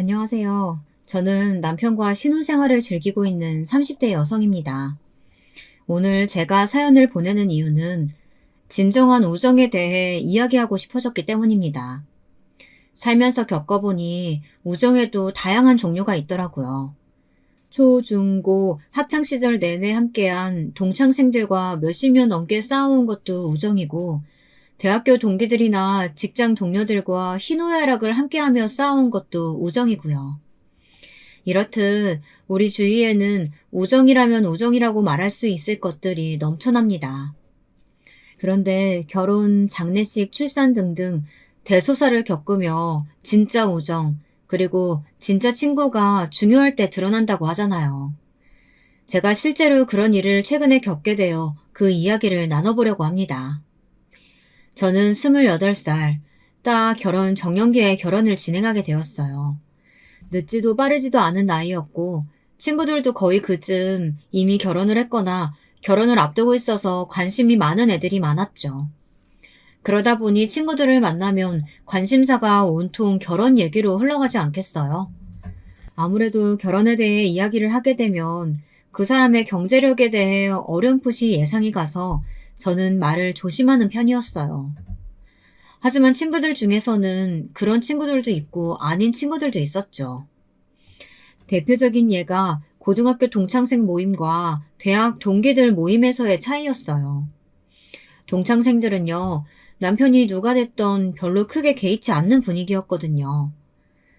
안녕하세요. 저는 남편과 신혼생활을 즐기고 있는 30대 여성입니다. 오늘 제가 사연을 보내는 이유는 진정한 우정에 대해 이야기하고 싶어졌기 때문입니다. 살면서 겪어보니 우정에도 다양한 종류가 있더라고요. 초, 중, 고, 학창시절 내내 함께한 동창생들과 몇십 년 넘게 쌓아온 것도 우정이고, 대학교 동기들이나 직장 동료들과 희노애락을 함께하며 쌓아온 것도 우정이고요. 이렇듯 우리 주위에는 우정이라면 우정이라고 말할 수 있을 것들이 넘쳐납니다. 그런데 결혼, 장례식, 출산 등등 대소사를 겪으며 진짜 우정, 그리고 진짜 친구가 중요할 때 드러난다고 하잖아요. 제가 실제로 그런 일을 최근에 겪게 되어 그 이야기를 나눠보려고 합니다. 저는 28살, 딱 결혼 정년기에 결혼을 진행하게 되었어요. 늦지도 빠르지도 않은 나이였고 친구들도 거의 그쯤 이미 결혼을 했거나 결혼을 앞두고 있어서 관심이 많은 애들이 많았죠. 그러다 보니 친구들을 만나면 관심사가 온통 결혼 얘기로 흘러가지 않겠어요? 아무래도 결혼에 대해 이야기를 하게 되면 그 사람의 경제력에 대해 어렴풋이 예상이 가서 저는 말을 조심하는 편이었어요. 하지만 친구들 중에서는 그런 친구들도 있고 아닌 친구들도 있었죠. 대표적인 예가 고등학교 동창생 모임과 대학 동기들 모임에서의 차이였어요. 동창생들은요, 남편이 누가 됐던 별로 크게 개의치 않는 분위기였거든요.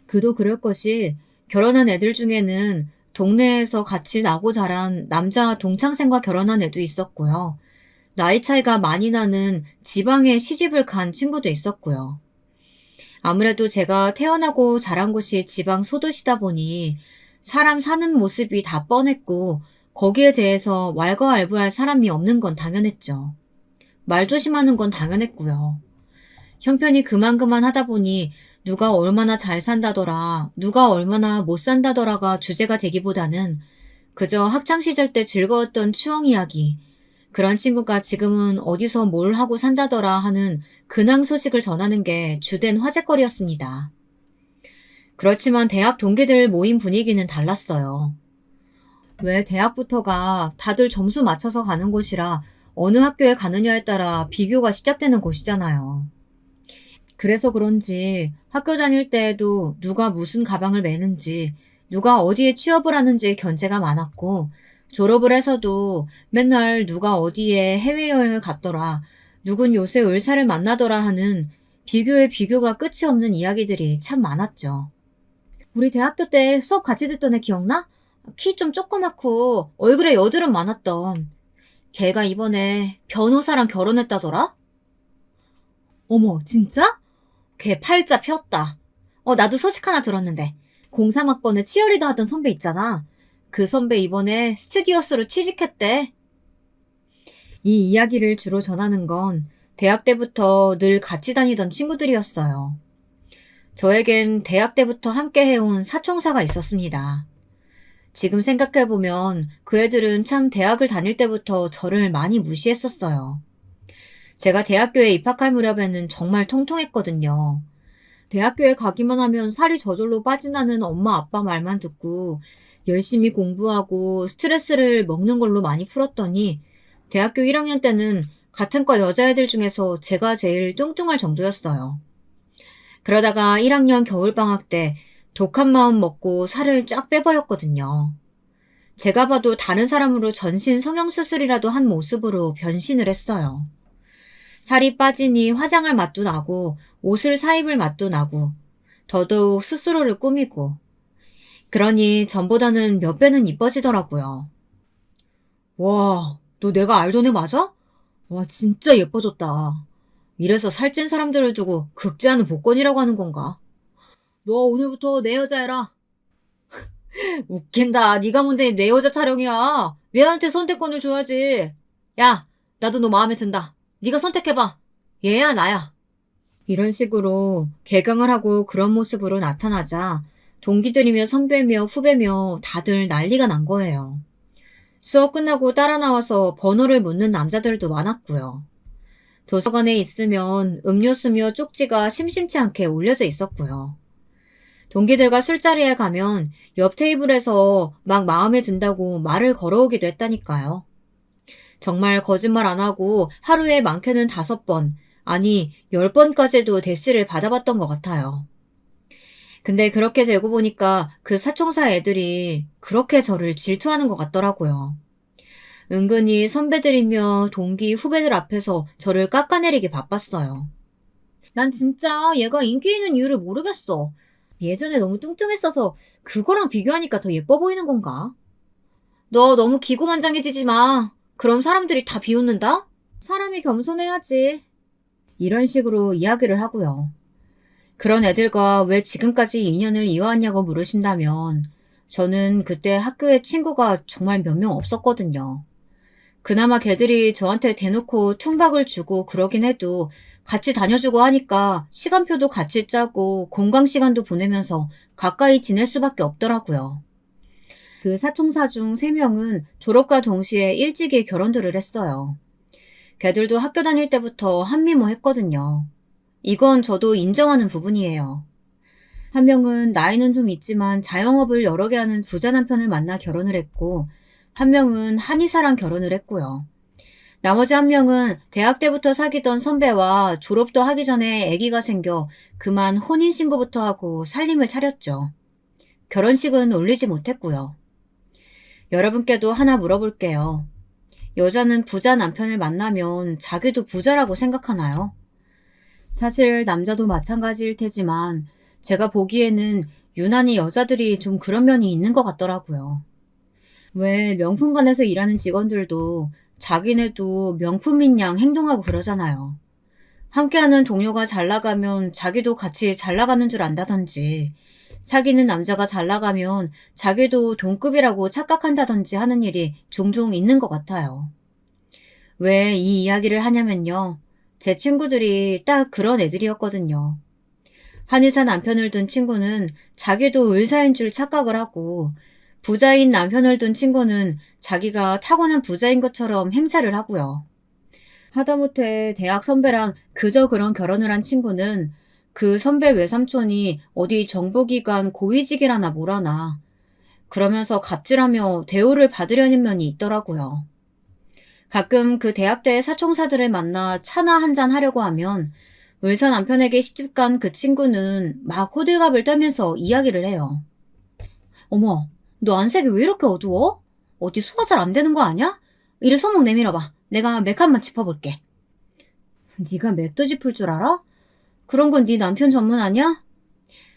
그도 그럴 것이 결혼한 애들 중에는 동네에서 같이 나고 자란 남자 동창생과 결혼한 애도 있었고요. 나이 차이가 많이 나는 지방에 시집을 간 친구도 있었고요. 아무래도 제가 태어나고 자란 곳이 지방 소도시다 보니 사람 사는 모습이 다 뻔했고 거기에 대해서 왈가왈부할 사람이 없는 건 당연했죠. 말 조심하는 건 당연했고요. 형편이 그만그만 하다 보니 누가 얼마나 잘 산다더라, 누가 얼마나 못 산다더라가 주제가 되기보다는 그저 학창시절 때 즐거웠던 추억 이야기, 그런 친구가 지금은 어디서 뭘 하고 산다더라 하는 근황 소식을 전하는 게 주된 화제거리였습니다. 그렇지만 대학 동기들 모임 분위기는 달랐어요. 왜 대학부터가 다들 점수 맞춰서 가는 곳이라 어느 학교에 가느냐에 따라 비교가 시작되는 곳이잖아요. 그래서 그런지 학교 다닐 때에도 누가 무슨 가방을 매는지, 누가 어디에 취업을 하는지 견제가 많았고, 졸업을 해서도 맨날 누가 어디에 해외여행을 갔더라, 누군 요새 의사를 만나더라 하는 비교의 비교가 끝이 없는 이야기들이 참 많았죠. 우리 대학교 때 수업 같이 듣던 애 기억나? 키 좀 조그맣고 얼굴에 여드름 많았던. 걔가 이번에 변호사랑 결혼했다더라? 어머, 진짜? 걔 팔자 폈다. 나도 소식 하나 들었는데. 03학번에 치어리더 하던 선배 있잖아. 그 선배 이번에 스튜디오스로 취직했대. 이 이야기를 주로 전하는 건 대학 때부터 늘 같이 다니던 친구들이었어요. 저에겐 대학 때부터 함께 해온 사총사가 있었습니다. 지금 생각해보면 그 애들은 참 대학을 다닐 때부터 저를 많이 무시했었어요. 제가 대학교에 입학할 무렵에는 정말 통통했거든요. 대학교에 가기만 하면 살이 저절로 빠진다는 엄마 아빠 말만 듣고 열심히 공부하고 스트레스를 먹는 걸로 많이 풀었더니 대학교 1학년 때는 같은 과 여자애들 중에서 제가 제일 뚱뚱할 정도였어요. 그러다가 1학년 겨울방학 때 독한 마음 먹고 살을 쫙 빼버렸거든요. 제가 봐도 다른 사람으로 전신 성형수술이라도 한 모습으로 변신을 했어요. 살이 빠지니 화장할 맛도 나고 옷을 사입을 맛도 나고 더더욱 스스로를 꾸미고 그러니 전보다는 몇 배는 이뻐지더라고요. 와, 너 내가 알던 애 맞아? 와, 진짜 예뻐졌다. 이래서 살찐 사람들을 두고 극지하는 복권이라고 하는 건가? 너 오늘부터 내 여자애라. 웃긴다. 네가 뭔데 내 여자 촬영이야. 얘한테 선택권을 줘야지. 야, 나도 너 마음에 든다. 네가 선택해봐. 얘야 나야. 이런 식으로 개강을 하고 그런 모습으로 나타나자 동기들이며 선배며 후배며 다들 난리가 난 거예요. 수업 끝나고 따라 나와서 번호를 묻는 남자들도 많았고요. 도서관에 있으면 음료수며 쪽지가 심심치 않게 올려져 있었고요. 동기들과 술자리에 가면 옆 테이블에서 막 마음에 든다고 말을 걸어오기도 했다니까요. 정말 거짓말 안 하고 하루에 많게는 5번, 아니 10번까지도 대시를 받아봤던 것 같아요. 근데 그렇게 되고 보니까 그 사총사 애들이 그렇게 저를 질투하는 것 같더라고요. 은근히 선배들이며 동기, 후배들 앞에서 저를 깎아내리기 바빴어요. 난 진짜 얘가 인기 있는 이유를 모르겠어. 예전에 너무 뚱뚱했어서 그거랑 비교하니까 더 예뻐 보이는 건가? 너 너무 기고만장해지지 마. 그럼 사람들이 다 비웃는다? 사람이 겸손해야지. 이런 식으로 이야기를 하고요. 그런 애들과 왜 지금까지 인연을 이어왔냐고 물으신다면 저는 그때 학교에 친구가 정말 몇 명 없었거든요. 그나마 걔들이 저한테 대놓고 퉁박을 주고 그러긴 해도 같이 다녀주고 하니까 시간표도 같이 짜고 공강 시간도 보내면서 가까이 지낼 수밖에 없더라고요. 그 사총사 중 3명은 졸업과 동시에 일찍이 결혼들을 했어요. 걔들도 학교 다닐 때부터 한미모했거든요. 이건 저도 인정하는 부분이에요. 한 명은 나이는 좀 있지만 자영업을 여러 개 하는 부자 남편을 만나 결혼을 했고, 한 명은 한의사랑 결혼을 했고요. 나머지 한 명은 대학 때부터 사귀던 선배와 졸업도 하기 전에 아기가 생겨 그만 혼인신고부터 하고 살림을 차렸죠. 결혼식은 올리지 못했고요. 여러분께도 하나 물어볼게요. 여자는 부자 남편을 만나면 자기도 부자라고 생각하나요? 사실 남자도 마찬가지일 테지만 제가 보기에는 유난히 여자들이 좀 그런 면이 있는 것 같더라고요. 왜 명품관에서 일하는 직원들도 자기네도 명품인 양 행동하고 그러잖아요. 함께하는 동료가 잘 나가면 자기도 같이 잘 나가는 줄 안다든지, 사귀는 남자가 잘 나가면 자기도 동급이라고 착각한다든지 하는 일이 종종 있는 것 같아요. 왜 이 이야기를 하냐면요. 제 친구들이 딱 그런 애들이었거든요. 한의사 남편을 둔 친구는 자기도 의사인 줄 착각을 하고, 부자인 남편을 둔 친구는 자기가 타고난 부자인 것처럼 행세를 하고요. 하다못해 대학 선배랑 그저 그런 결혼을 한 친구는 그 선배 외삼촌이 어디 정보기관 고위직이라나 뭐라나 그러면서 갑질하며 대우를 받으려는 면이 있더라고요. 가끔 그 대학때 사총사들을 만나 차나 한잔 하려고 하면 의사 남편에게 시집간 그 친구는 막 호들갑을 떨면서 이야기를 해요. 어머, 너 안색이 왜 이렇게 어두워? 어디 소화 잘 안 되는 거 아니야? 이리 손목 내밀어봐. 내가 맥 한번 짚어볼게. 네가 맥도 짚을 줄 알아? 그런 건 네 남편 전문 아니야?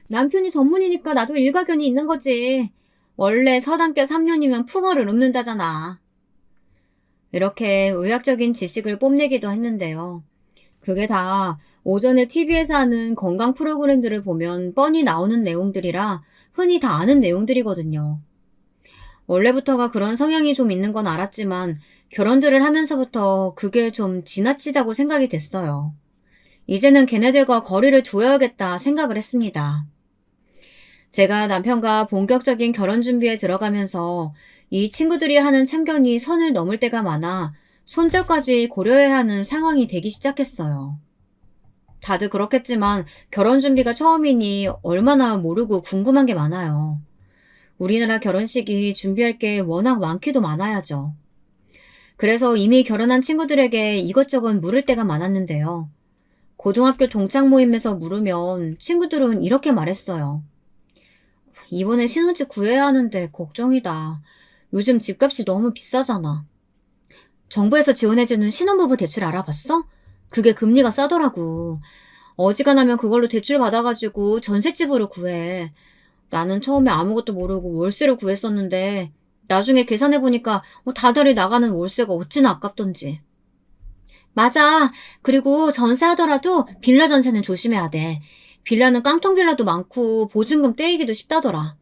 남편이 전문이니까 나도 일가견이 있는 거지. 원래 서당계 3년이면 풍어를 읊는다잖아. 이렇게 의학적인 지식을 뽐내기도 했는데요. 그게 다 오전에 TV에서 하는 건강 프로그램들을 보면 뻔히 나오는 내용들이라 흔히 다 아는 내용들이거든요. 원래부터가 그런 성향이 좀 있는 건 알았지만 결혼들을 하면서부터 그게 좀 지나치다고 생각이 됐어요. 이제는 걔네들과 거리를 두어야겠다 생각을 했습니다. 제가 남편과 본격적인 결혼 준비에 들어가면서 이 친구들이 하는 참견이 선을 넘을 때가 많아 손절까지 고려해야 하는 상황이 되기 시작했어요. 다들 그렇겠지만 결혼 준비가 처음이니 얼마나 모르고 궁금한 게 많아요. 우리나라 결혼식이 준비할 게 워낙 많기도 많아야죠. 그래서 이미 결혼한 친구들에게 이것저것 물을 때가 많았는데요. 고등학교 동창 모임에서 물으면 친구들은 이렇게 말했어요. 이번에 신혼집 구해야 하는데 걱정이다. 요즘 집값이 너무 비싸잖아. 정부에서 지원해주는 신혼부부 대출 알아봤어? 그게 금리가 싸더라고. 어지간하면 그걸로 대출 받아가지고 전셋집으로 구해. 나는 처음에 아무것도 모르고 월세로 구했었는데 나중에 계산해보니까 다달이 나가는 월세가 어찌나 아깝던지. 맞아. 그리고 전세하더라도 빌라 전세는 조심해야 돼. 빌라는 깡통 빌라도 많고 보증금 떼이기도 쉽다더라.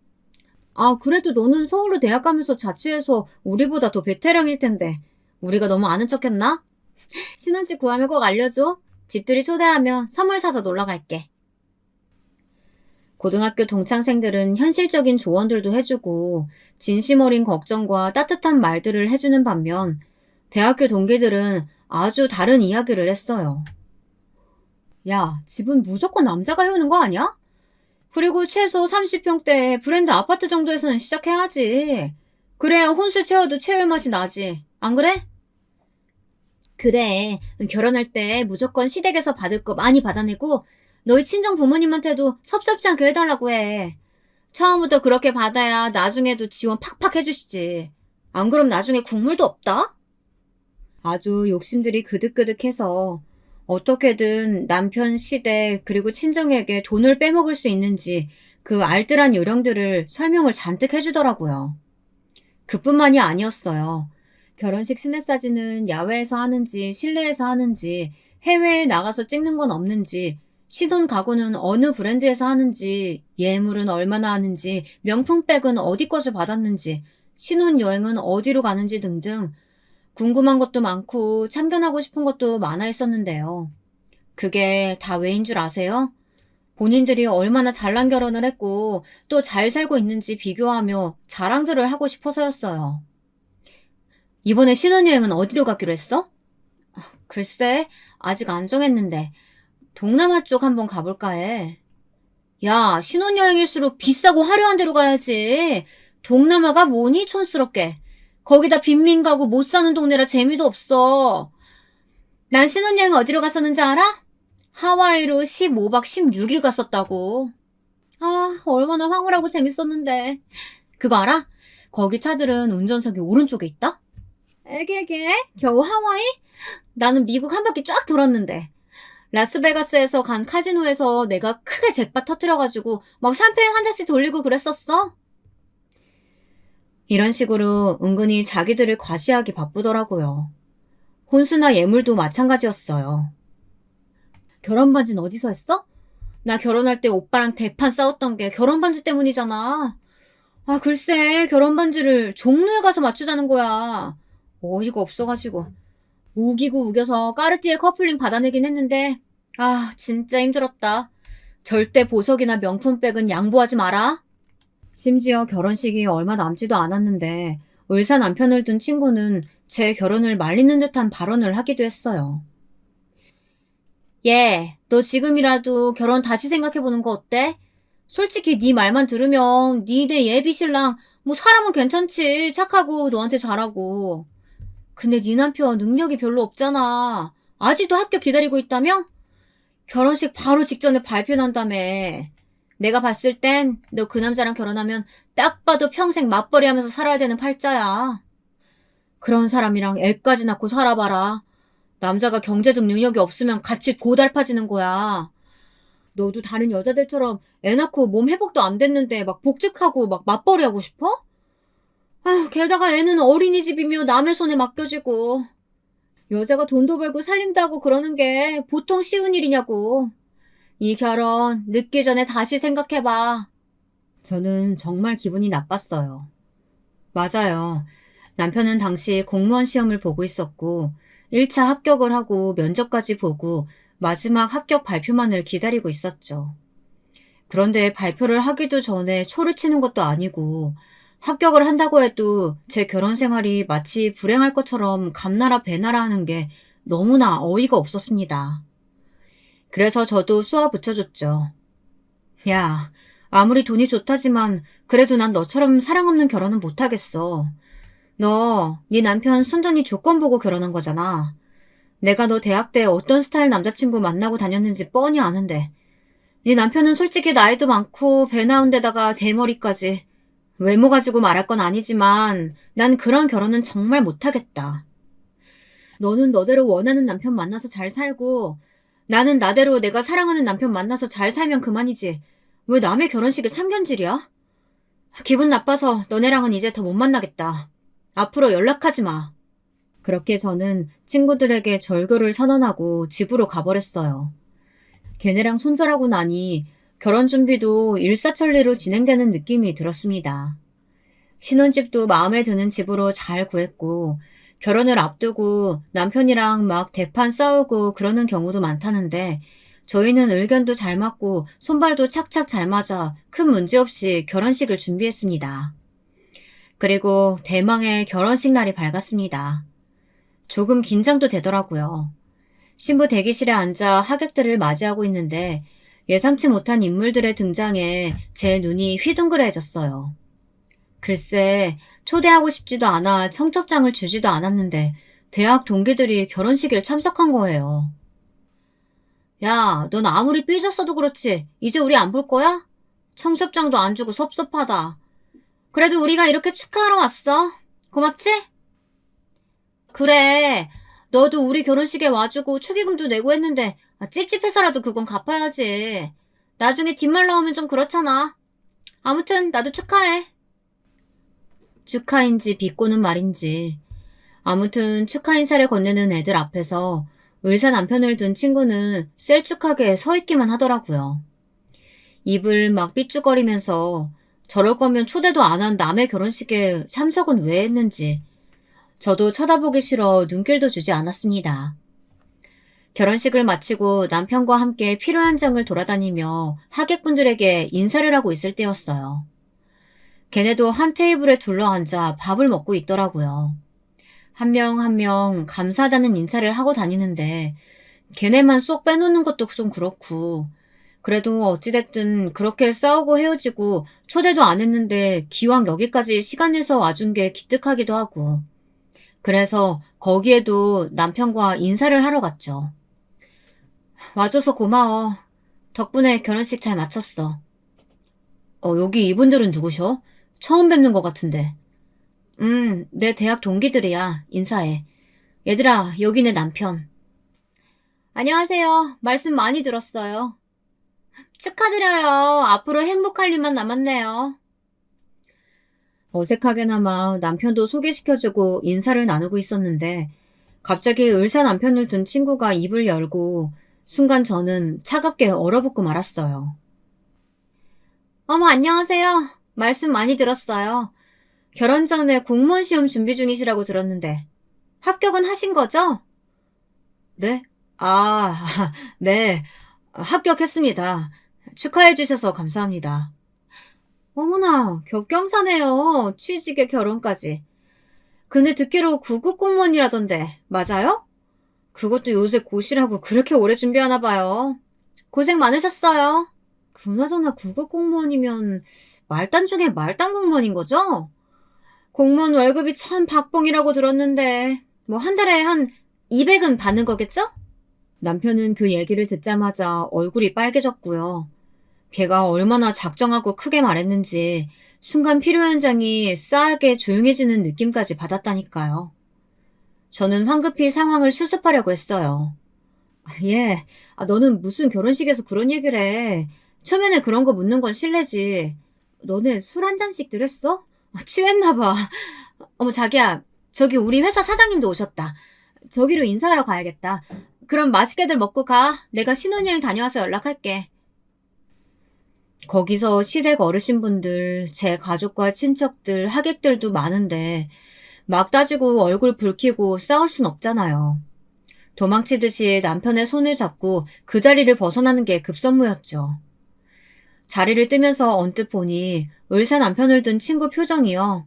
아, 그래도 너는 서울로 대학 가면서 자취해서 우리보다 더 베테랑일 텐데 우리가 너무 아는 척했나? 신혼집 구하면 꼭 알려줘. 집들이 초대하면 선물 사서 놀러 갈게. 고등학교 동창생들은 현실적인 조언들도 해주고 진심 어린 걱정과 따뜻한 말들을 해주는 반면 대학교 동기들은 아주 다른 이야기를 했어요. 야, 집은 무조건 남자가 해오는 거 아니야? 그리고 최소 30평대 브랜드 아파트 정도에서는 시작해야지. 그래야 혼수 채워도 채울 맛이 나지. 안 그래? 그래. 결혼할 때 무조건 시댁에서 받을 거 많이 받아내고 너희 친정 부모님한테도 섭섭지 않게 해달라고 해. 처음부터 그렇게 받아야 나중에도 지원 팍팍 해주시지. 안 그럼 나중에 국물도 없다? 아주 욕심들이 그득그득해서 어떻게든 남편 시댁 그리고 친정에게 돈을 빼먹을 수 있는지 그 알뜰한 요령들을 설명을 잔뜩 해주더라고요. 그뿐만이 아니었어요. 결혼식 스냅 사진은 야외에서 하는지 실내에서 하는지 해외에 나가서 찍는 건 없는지 신혼 가구는 어느 브랜드에서 하는지 예물은 얼마나 하는지 명품백은 어디 것을 받았는지 신혼여행은 어디로 가는지 등등 궁금한 것도 많고 참견하고 싶은 것도 많아 했었는데요. 그게 다 왜인 줄 아세요? 본인들이 얼마나 잘난 결혼을 했고 또 잘 살고 있는지 비교하며 자랑들을 하고 싶어서였어요. 이번에 신혼여행은 어디로 가기로 했어? 글쎄, 아직 안 정했는데 동남아 쪽 한번 가볼까 해. 야, 신혼여행일수록 비싸고 화려한 데로 가야지. 동남아가 뭐니 촌스럽게. 거기다 빈민 가구 못 사는 동네라 재미도 없어. 난 신혼여행 어디로 갔었는지 알아? 하와이로 15박 16일 갔었다고. 아, 얼마나 황홀하고 재밌었는데. 그거 알아? 거기 차들은 운전석이 오른쪽에 있다? 에게게? 겨우 하와이? 나는 미국 한 바퀴 쫙 돌았는데. 라스베가스에서 간 카지노에서 내가 크게 잭팟 터뜨려가지고 막 샴페인 한 잔씩 돌리고 그랬었어. 이런 식으로 은근히 자기들을 과시하기 바쁘더라고요. 혼수나 예물도 마찬가지였어요. 결혼 반지는 어디서 했어? 나 결혼할 때 오빠랑 대판 싸웠던 게 결혼 반지 때문이잖아. 아, 글쎄, 결혼 반지를 종로에 가서 맞추자는 거야. 어이가 없어가지고. 우기고 우겨서 까르띠에 커플링 받아내긴 했는데, 아, 진짜 힘들었다. 절대 보석이나 명품백은 양보하지 마라. 심지어 결혼식이 얼마 남지도 않았는데, 의사 남편을 둔 친구는 제 결혼을 말리는 듯한 발언을 하기도 했어요. 얘, 너 지금이라도 결혼 다시 생각해보는 거 어때? 솔직히 네 말만 들으면 니네 예비 신랑 뭐 사람은 괜찮지. 착하고 너한테 잘하고. 근데 네 남편 능력이 별로 없잖아. 아직도 합격 기다리고 있다며? 결혼식 바로 직전에 발표난다며. 내가 봤을 땐 너 그 남자랑 결혼하면 딱 봐도 평생 맞벌이 하면서 살아야 되는 팔자야. 그런 사람이랑 애까지 낳고 살아봐라. 남자가 경제적 능력이 없으면 같이 고달파지는 거야. 너도 다른 여자들처럼 애 낳고 몸 회복도 안 됐는데 막 복직하고 막 맞벌이 하고 싶어? 아, 게다가 애는 어린이집이며 남의 손에 맡겨지고. 여자가 돈도 벌고 살림도 하고 그러는 게 보통 쉬운 일이냐고. 이 결혼 늦기 전에 다시 생각해봐. 저는 정말 기분이 나빴어요. 맞아요. 남편은 당시 공무원 시험을 보고 있었고 1차 합격을 하고 면접까지 보고 마지막 합격 발표만을 기다리고 있었죠. 그런데 발표를 하기도 전에 초를 치는 것도 아니고 합격을 한다고 해도 제 결혼 생활이 마치 불행할 것처럼 감나라 배나라 하는 게 너무나 어이가 없었습니다. 그래서 저도 쏘아 붙여줬죠. 야, 아무리 돈이 좋다지만 그래도 난 너처럼 사랑 없는 결혼은 못하겠어. 너, 네 남편 순전히 조건 보고 결혼한 거잖아. 내가 너 대학 때 어떤 스타일 남자친구 만나고 다녔는지 뻔히 아는데 네 남편은 솔직히 나이도 많고 배 나온 데다가 대머리까지 외모 가지고 말할 건 아니지만 난 그런 결혼은 정말 못하겠다. 너는 너대로 원하는 남편 만나서 잘 살고 나는 나대로 내가 사랑하는 남편 만나서 잘 살면 그만이지. 왜 남의 결혼식에 참견질이야? 기분 나빠서 너네랑은 이제 더 못 만나겠다. 앞으로 연락하지 마. 그렇게 저는 친구들에게 절교를 선언하고 집으로 가버렸어요. 걔네랑 손절하고 나니 결혼 준비도 일사천리로 진행되는 느낌이 들었습니다. 신혼집도 마음에 드는 집으로 잘 구했고 결혼을 앞두고 남편이랑 막 대판 싸우고 그러는 경우도 많다는데 저희는 의견도 잘 맞고 손발도 착착 잘 맞아 큰 문제 없이 결혼식을 준비했습니다. 그리고 대망의 결혼식 날이 밝았습니다. 조금 긴장도 되더라고요. 신부 대기실에 앉아 하객들을 맞이하고 있는데 예상치 못한 인물들의 등장에 제 눈이 휘둥그레해졌어요. 글쎄, 초대하고 싶지도 않아 청첩장을 주지도 않았는데 대학 동기들이 결혼식에 참석한 거예요. 야, 넌 아무리 삐졌어도 그렇지. 이제 우리 안 볼 거야? 청첩장도 안 주고 섭섭하다. 그래도 우리가 이렇게 축하하러 왔어. 고맙지? 그래. 너도 우리 결혼식에 와주고 축의금도 내고 했는데 찝찝해서라도 그건 갚아야지. 나중에 뒷말 나오면 좀 그렇잖아. 아무튼 나도 축하해. 축하인지 비꼬는 말인지. 아무튼 축하 인사를 건네는 애들 앞에서 의사 남편을 둔 친구는 셀쭉하게 서 있기만 하더라고요. 입을 막 삐죽거리면서 저럴 거면 초대도 안 한 남의 결혼식에 참석은 왜 했는지 저도 쳐다보기 싫어 눈길도 주지 않았습니다. 결혼식을 마치고 남편과 함께 필요한 장을 돌아다니며 하객분들에게 인사를 하고 있을 때였어요. 걔네도 한 테이블에 둘러앉아 밥을 먹고 있더라고요. 한 명 한 명 감사하다는 인사를 하고 다니는데 걔네만 쏙 빼놓는 것도 좀 그렇고 그래도 어찌됐든 그렇게 싸우고 헤어지고 초대도 안 했는데 기왕 여기까지 시간 내서 와준 게 기특하기도 하고 그래서 거기에도 남편과 인사를 하러 갔죠. 와줘서 고마워. 덕분에 결혼식 잘 마쳤어. 여기 이분들은 누구셔? 처음 뵙는 것 같은데. 내 대학 동기들이야. 인사해. 얘들아, 여기 내 남편. 안녕하세요. 말씀 많이 들었어요. 축하드려요. 앞으로 행복할 일만 남았네요. 어색하게나마 남편도 소개시켜주고 인사를 나누고 있었는데 갑자기 의사 남편을 둔 친구가 입을 열고 순간 저는 차갑게 얼어붙고 말았어요. 어머, 안녕하세요. 말씀 많이 들었어요. 결혼 전에 공무원 시험 준비 중이시라고 들었는데 합격은 하신 거죠? 네? 아, 네. 합격했습니다. 축하해 주셔서 감사합니다. 어머나, 격경사네요. 취직에 결혼까지. 근데 듣기로 구급 공무원이라던데, 맞아요? 그것도 요새 고시라고 그렇게 오래 준비하나 봐요. 고생 많으셨어요. 그나저나 구급 공무원이면 말단 중에 말단 공무원인 거죠? 공무원 월급이 참 박봉이라고 들었는데, 뭐 한 달에 한 200은 받는 거겠죠? 남편은 그 얘기를 듣자마자 얼굴이 빨개졌고요. 걔가 얼마나 작정하고 크게 말했는지 순간 필요 현장이 싸하게 조용해지는 느낌까지 받았다니까요. 저는 황급히 상황을 수습하려고 했어요. 예, 너는 무슨 결혼식에서 그런 얘기를 해. 초면에 그런 거 묻는 건 실례지. 너네 술 한 잔씩들 했어? 취했나 봐. 어머, 자기야, 저기 우리 회사 사장님도 오셨다. 저기로 인사하러 가야겠다. 그럼 맛있게들 먹고 가. 내가 신혼여행 다녀와서 연락할게. 거기서 시댁 어르신분들, 제 가족과 친척들, 하객들도 많은데 막 따지고 얼굴 붉히고 싸울 순 없잖아요. 도망치듯이 남편의 손을 잡고 그 자리를 벗어나는 게 급선무였죠. 자리를 뜨면서 언뜻 보니 의사 남편을 둔 친구 표정이요.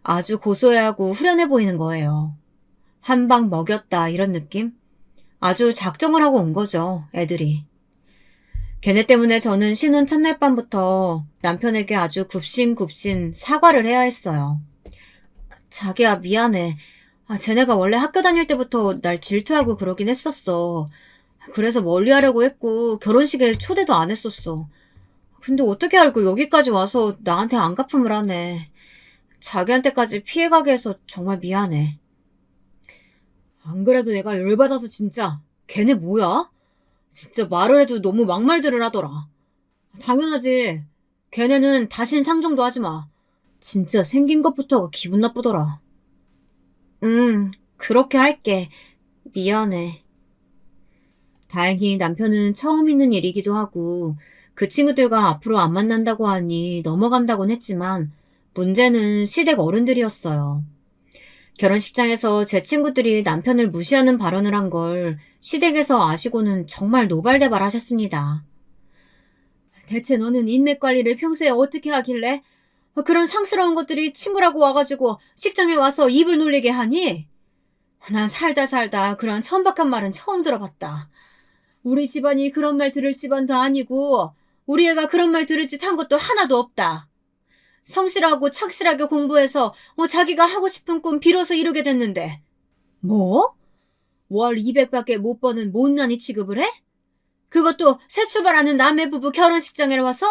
아주 고소해하고 후련해 보이는 거예요. 한 방 먹였다 이런 느낌? 아주 작정을 하고 온 거죠, 애들이. 걔네 때문에 저는 신혼 첫날 밤부터 남편에게 아주 굽신굽신 사과를 해야 했어요. 자기야, 미안해. 쟤네가 원래 학교 다닐 때부터 날 질투하고 그러긴 했었어. 그래서 멀리 하려고 했고 결혼식에 초대도 안 했었어. 근데 어떻게 알고 여기까지 와서 나한테 안갚음을 하네. 자기한테까지 피해가게 해서 정말 미안해. 안 그래도 내가 열받아서 진짜 걔네 뭐야? 진짜 말을 해도 너무 막말들을 하더라. 당연하지. 걔네는 다신 상종도 하지 마. 진짜 생긴 것부터가 기분 나쁘더라. 그렇게 할게. 미안해. 다행히 남편은 처음 있는 일이기도 하고 그 친구들과 앞으로 안 만난다고 하니 넘어간다곤 했지만 문제는 시댁 어른들이었어요. 결혼식장에서 제 친구들이 남편을 무시하는 발언을 한 걸 시댁에서 아시고는 정말 노발대발 하셨습니다. 대체 너는 인맥 관리를 평소에 어떻게 하길래 그런 상스러운 것들이 친구라고 와가지고 식장에 와서 입을 놀리게 하니? 난 살다 그런 천박한 말은 처음 들어봤다. 우리 집안이 그런 말 들을 집안도 아니고 우리 애가 그런 말 들을 짓 한 것도 하나도 없다. 성실하고 착실하게 공부해서 자기가 하고 싶은 꿈 비로소 이루게 됐는데 뭐? 월 200밖에 못 버는 못난이 취급을 해? 그것도 새 출발하는 남의 부부 결혼식장에 와서?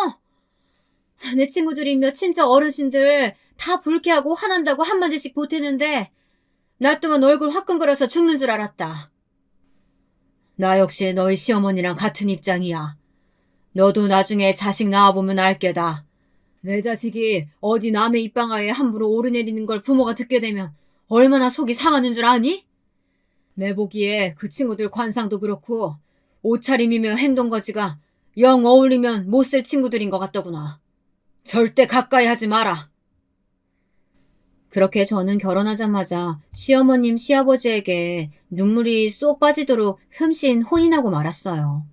내 친구들이며 친척 어르신들 다 불쾌하고 화난다고 한마디씩 보태는데 나 또한 얼굴 화끈거려서 죽는 줄 알았다. 나 역시 너희 시어머니랑 같은 입장이야. 너도 나중에 자식 낳아보면 알 게다. 내 자식이 어디 남의 입방아에 함부로 오르내리는 걸 부모가 듣게 되면 얼마나 속이 상하는 줄 아니? 내 보기에 그 친구들 관상도 그렇고 옷차림이며 행동거지가 영 어울리면 못쓸 친구들인 것 같더구나. 절대 가까이 하지 마라. 그렇게 저는 결혼하자마자 시어머님, 시아버지에게 눈물이 쏙 빠지도록 흠씬 혼인하고 말았어요.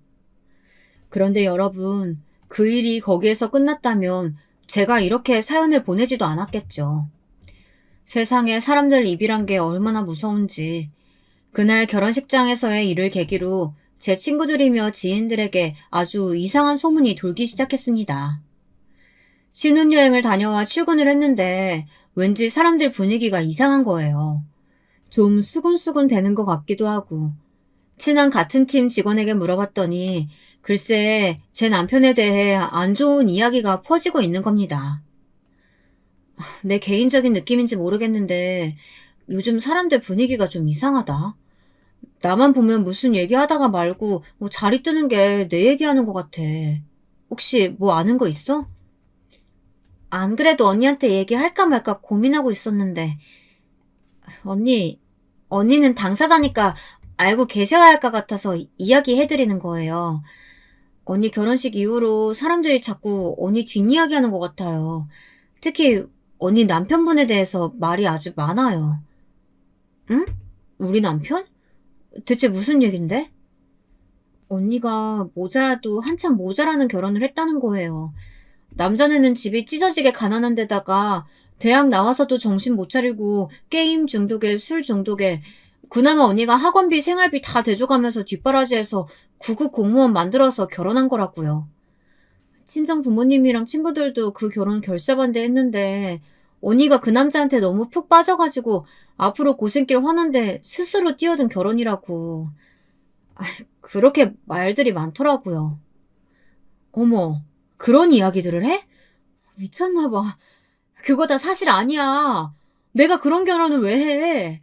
그런데 여러분, 그 일이 거기에서 끝났다면 제가 이렇게 사연을 보내지도 않았겠죠. 세상에 사람들 입이란 게 얼마나 무서운지 그날 결혼식장에서의 일을 계기로 제 친구들이며 지인들에게 아주 이상한 소문이 돌기 시작했습니다. 신혼여행을 다녀와 출근을 했는데 왠지 사람들 분위기가 이상한 거예요. 좀 수군수군 되는 것 같기도 하고 친한 같은 팀 직원에게 물어봤더니 글쎄 제 남편에 대해 안 좋은 이야기가 퍼지고 있는 겁니다. 내 개인적인 느낌인지 모르겠는데 요즘 사람들 분위기가 좀 이상하다. 나만 보면 무슨 얘기하다가 말고 자리 뜨는 게 내 얘기하는 것 같아. 혹시 뭐 아는 거 있어? 안 그래도 언니한테 얘기할까 말까 고민하고 있었는데 언니는 당사자니까 알고 계셔야 할 것 같아서 이야기해드리는 거예요. 언니 결혼식 이후로 사람들이 자꾸 언니 뒷이야기하는 것 같아요. 특히 언니 남편분에 대해서 말이 아주 많아요. 응? 우리 남편? 대체 무슨 얘긴데? 언니가 모자라도 한참 모자라는 결혼을 했다는 거예요. 남자네는 집이 찢어지게 가난한 데다가 대학 나와서도 정신 못 차리고 게임 중독에 술 중독에 그나마 언니가 학원비 생활비 다 대줘가면서 뒷바라지해서 9급 공무원 만들어서 결혼한 거라고요. 친정 부모님이랑 친구들도 그 결혼 결사반대했는데 언니가 그 남자한테 너무 푹 빠져가지고 앞으로 고생길 화난데 스스로 뛰어든 결혼이라고. 그렇게 말들이 많더라고요. 어머, 그런 이야기들을 해? 미쳤나 봐. 그거 다 사실 아니야. 내가 그런 결혼을 왜 해?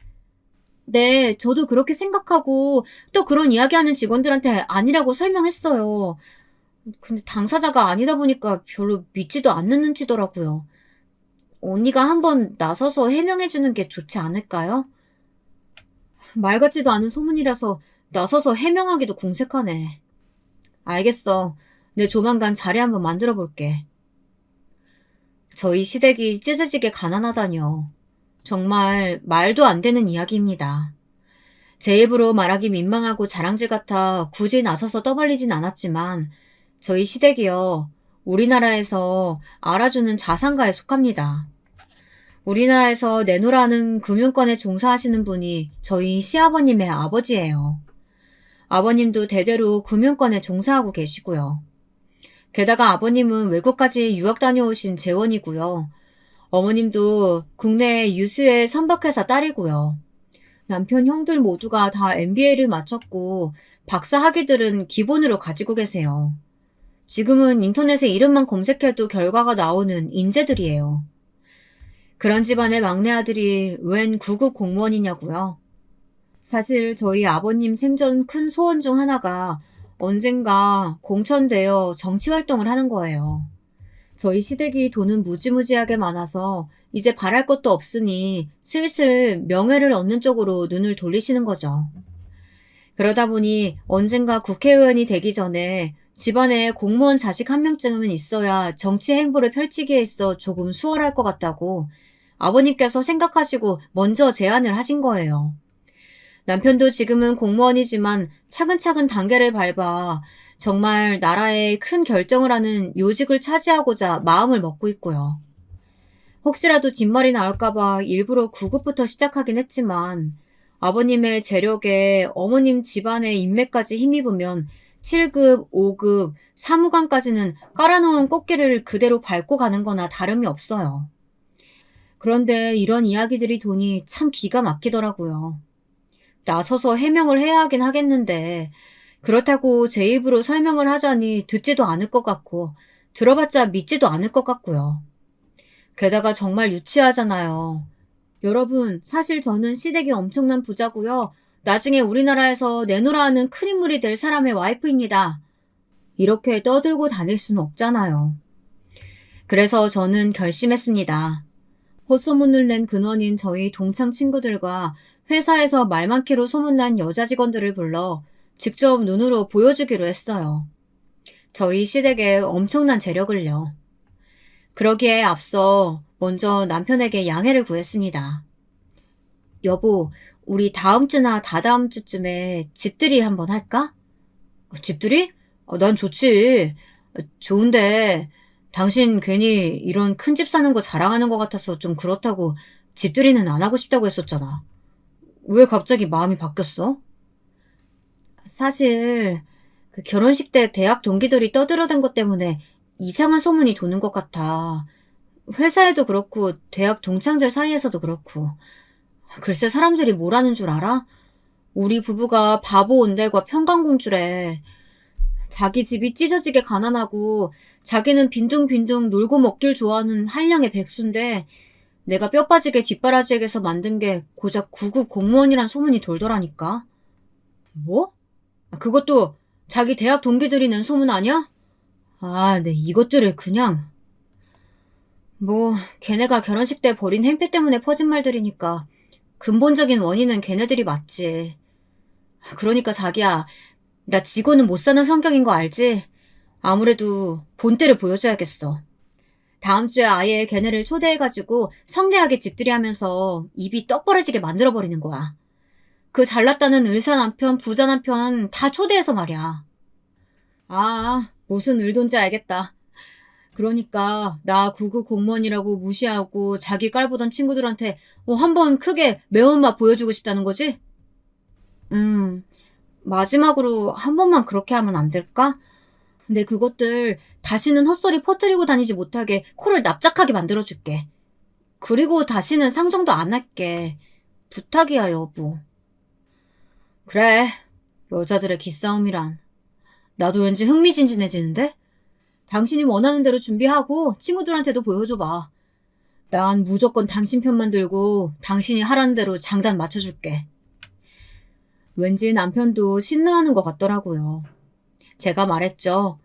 네, 저도 그렇게 생각하고 또 그런 이야기하는 직원들한테 아니라고 설명했어요. 근데 당사자가 아니다 보니까 별로 믿지도 않는 눈치더라고요. 언니가 한번 나서서 해명해주는 게 좋지 않을까요? 말 같지도 않은 소문이라서 나서서 해명하기도 궁색하네. 알겠어. 내 조만간 자리 한번 만들어 볼게. 저희 시댁이 찢어지게 가난하다뇨. 정말 말도 안 되는 이야기입니다. 제 입으로 말하기 민망하고 자랑질 같아 굳이 나서서 떠벌리진 않았지만 저희 시댁이요. 우리나라에서 알아주는 자산가에 속합니다. 우리나라에서 내노라는 금융권에 종사하시는 분이 저희 시아버님의 아버지예요. 아버님도 대대로 금융권에 종사하고 계시고요. 게다가 아버님은 외국까지 유학 다녀오신 재원이고요. 어머님도 국내 유수의 선박회사 딸이고요. 남편 형들 모두가 다 MBA를 마쳤고 박사 학위들은 기본으로 가지고 계세요. 지금은 인터넷에 이름만 검색해도 결과가 나오는 인재들이에요. 그런 집안의 막내 아들이 웬 9급 공무원이냐고요? 사실 저희 아버님 생전 큰 소원 중 하나가 언젠가 공천되어 정치활동을 하는 거예요. 저희 시댁이 돈은 무지무지하게 많아서 이제 바랄 것도 없으니 슬슬 명예를 얻는 쪽으로 눈을 돌리시는 거죠. 그러다 보니 언젠가 국회의원이 되기 전에 집안에 공무원 자식 한 명쯤은 있어야 정치 행보를 펼치기에 있어 조금 수월할 것 같다고 아버님께서 생각하시고 먼저 제안을 하신 거예요. 남편도 지금은 공무원이지만 차근차근 단계를 밟아 정말 나라에 큰 결정을 하는 요직을 차지하고자 마음을 먹고 있고요. 혹시라도 뒷말이 나올까봐 일부러 9급부터 시작하긴 했지만 아버님의 재력에 어머님 집안의 인맥까지 힘입으면 7급, 5급, 사무관까지는 깔아놓은 꽃길을 그대로 밟고 가는 거나 다름이 없어요. 그런데 이런 이야기들이 도니 참 기가 막히더라고요. 나서서 해명을 해야 하긴 하겠는데 그렇다고 제 입으로 설명을 하자니 듣지도 않을 것 같고 들어봤자 믿지도 않을 것 같고요. 게다가 정말 유치하잖아요. 여러분, 사실 저는 시댁이 엄청난 부자고요. 나중에 우리나라에서 내노라 하는 큰 인물이 될 사람의 와이프입니다. 이렇게 떠들고 다닐 수는 없잖아요. 그래서 저는 결심했습니다. 헛소문을 낸 근원인 저희 동창 친구들과 회사에서 말 많기로 소문난 여자 직원들을 불러 직접 눈으로 보여주기로 했어요. 저희 시댁의 엄청난 재력을요. 그러기에 앞서 먼저 남편에게 양해를 구했습니다. 여보, 우리 다음 주나 다다음 주쯤에 집들이 한번 할까? 집들이? 난 좋지. 좋은데 당신 괜히 이런 큰 집 사는 거 자랑하는 것 같아서 좀 그렇다고 집들이는 안 하고 싶다고 했었잖아. 왜 갑자기 마음이 바뀌었어? 사실 그 결혼식 때 대학 동기들이 떠들어댄 것 때문에 이상한 소문이 도는 것 같아. 회사에도 그렇고 대학 동창들 사이에서도 그렇고. 글쎄 사람들이 뭐라는 줄 알아? 우리 부부가 바보 온달과 평강공주래. 자기 집이 찢어지게 가난하고 자기는 빈둥빈둥 놀고 먹길 좋아하는 한량의 백수인데 내가 뼈 빠지게 뒷바라지에게서 만든 게 고작 9급 공무원이란 소문이 돌더라니까. 뭐? 그것도 자기 대학 동기들이 낸 소문 아니야? 아, 네, 이것들을 그냥. 뭐, 걔네가 결혼식 때 벌인 행패 때문에 퍼진 말들이니까 근본적인 원인은 걔네들이 맞지. 그러니까 자기야, 나 지고는 못 사는 성격인 거 알지? 아무래도 본때를 보여줘야겠어. 다음 주에 아예 걔네를 초대해가지고 성대하게 집들이 하면서 입이 떡 벌어지게 만들어버리는 거야. 그 잘났다는 의사 남편, 부자 남편 다 초대해서 말이야. 아, 무슨 의도인지 알겠다. 그러니까 나 구급 공무원이라고 무시하고 자기 깔보던 친구들한테 한번 크게 매운맛 보여주고 싶다는 거지? 마지막으로 한 번만 그렇게 하면 안 될까? 근데 그것들 다시는 헛소리 퍼뜨리고 다니지 못하게 코를 납작하게 만들어줄게. 그리고 다시는 상정도 안 할게. 부탁이야, 여보. 그래, 여자들의 기싸움이란. 나도 왠지 흥미진진해지는데? 당신이 원하는 대로 준비하고 친구들한테도 보여줘봐. 난 무조건 당신 편만 들고 당신이 하라는 대로 장단 맞춰줄게. 왠지 남편도 신나하는 것 같더라고요. 제가 말했죠.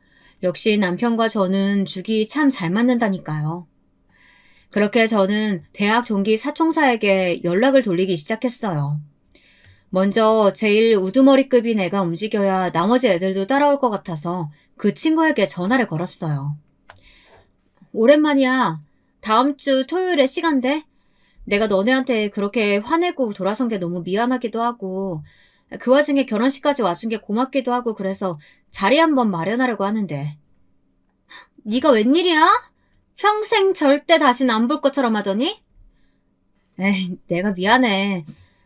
역시 남편과 저는 죽이 참 잘 맞는다니까요. 그렇게 저는 대학 동기 사총사에게 연락을 돌리기 시작했어요. 먼저 제일 우두머리급인 애가 움직여야 나머지 애들도 따라올 것 같아서 그 친구에게 전화를 걸었어요. 오랜만이야. 다음 주 토요일에 시간 돼? 내가 너네한테 그렇게 화내고 돌아선 게 너무 미안하기도 하고 그 와중에 결혼식까지 와준 게 고맙기도 하고 그래서 자리 한번 마련하려고 하는데. 네가 웬일이야? 평생 절대 다신 안 볼 것처럼 하더니? 에이, 내가 미안해.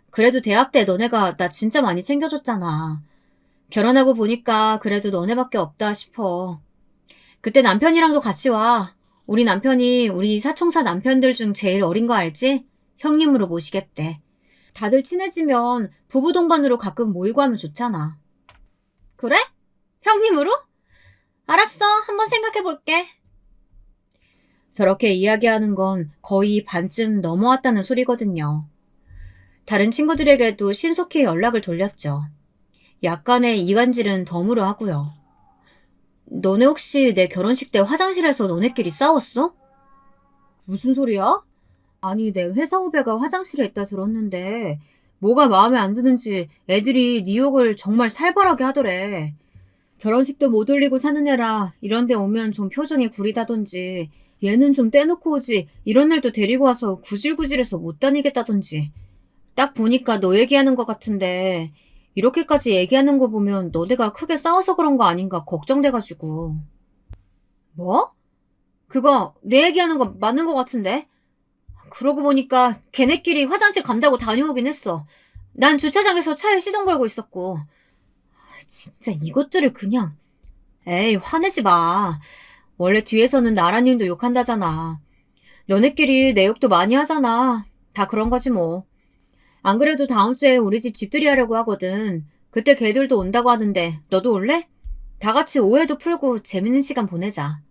그래도 대학 때 너네가 나 진짜 많이 챙겨줬잖아. 결혼하고 보니까 그래도 너네밖에 없다 싶어. 그때 남편이랑도 같이 와. 우리 남편이 우리 사총사 남편들 중 제일 어린 거 알지? 형님으로 모시겠대. 다들 친해지면 부부 동반으로 가끔 모이고 하면 좋잖아. 그래? 형님으로? 알았어. 한번 생각해 볼게. 저렇게 이야기하는 건 거의 반쯤 넘어왔다는 소리거든요. 다른 친구들에게도 신속히 연락을 돌렸죠. 약간의 이간질은 덤으로 하고요. 너네 혹시 내 결혼식 때 화장실에서 너네끼리 싸웠어? 무슨 소리야? 아니, 내 회사 후배가 화장실에 있다 들었는데 뭐가 마음에 안 드는지 애들이 네 욕을 정말 살벌하게 하더래. 결혼식도 못 올리고 사는 애라 이런 데 오면 좀 표정이 구리다던지 얘는 좀 떼놓고 오지 이런 날도 데리고 와서 구질구질해서 못 다니겠다던지. 딱 보니까 너 얘기하는 것 같은데 이렇게까지 얘기하는 거 보면 너네가 크게 싸워서 그런 거 아닌가 걱정돼가지고. 뭐? 그거 내 얘기하는 거 맞는 것 같은데? 그러고 보니까 걔네끼리 화장실 간다고 다녀오긴 했어. 난 주차장에서 차에 시동 걸고 있었고. 진짜 이것들을 그냥. 에이, 화내지 마. 원래 뒤에서는 나라님도 욕한다잖아. 너네끼리 내 욕도 많이 하잖아. 다 그런 거지 뭐. 안 그래도 다음 주에 우리 집 집들이 하려고 하거든. 그때 걔들도 온다고 하는데 너도 올래? 다 같이 오해도 풀고 재밌는 시간 보내자.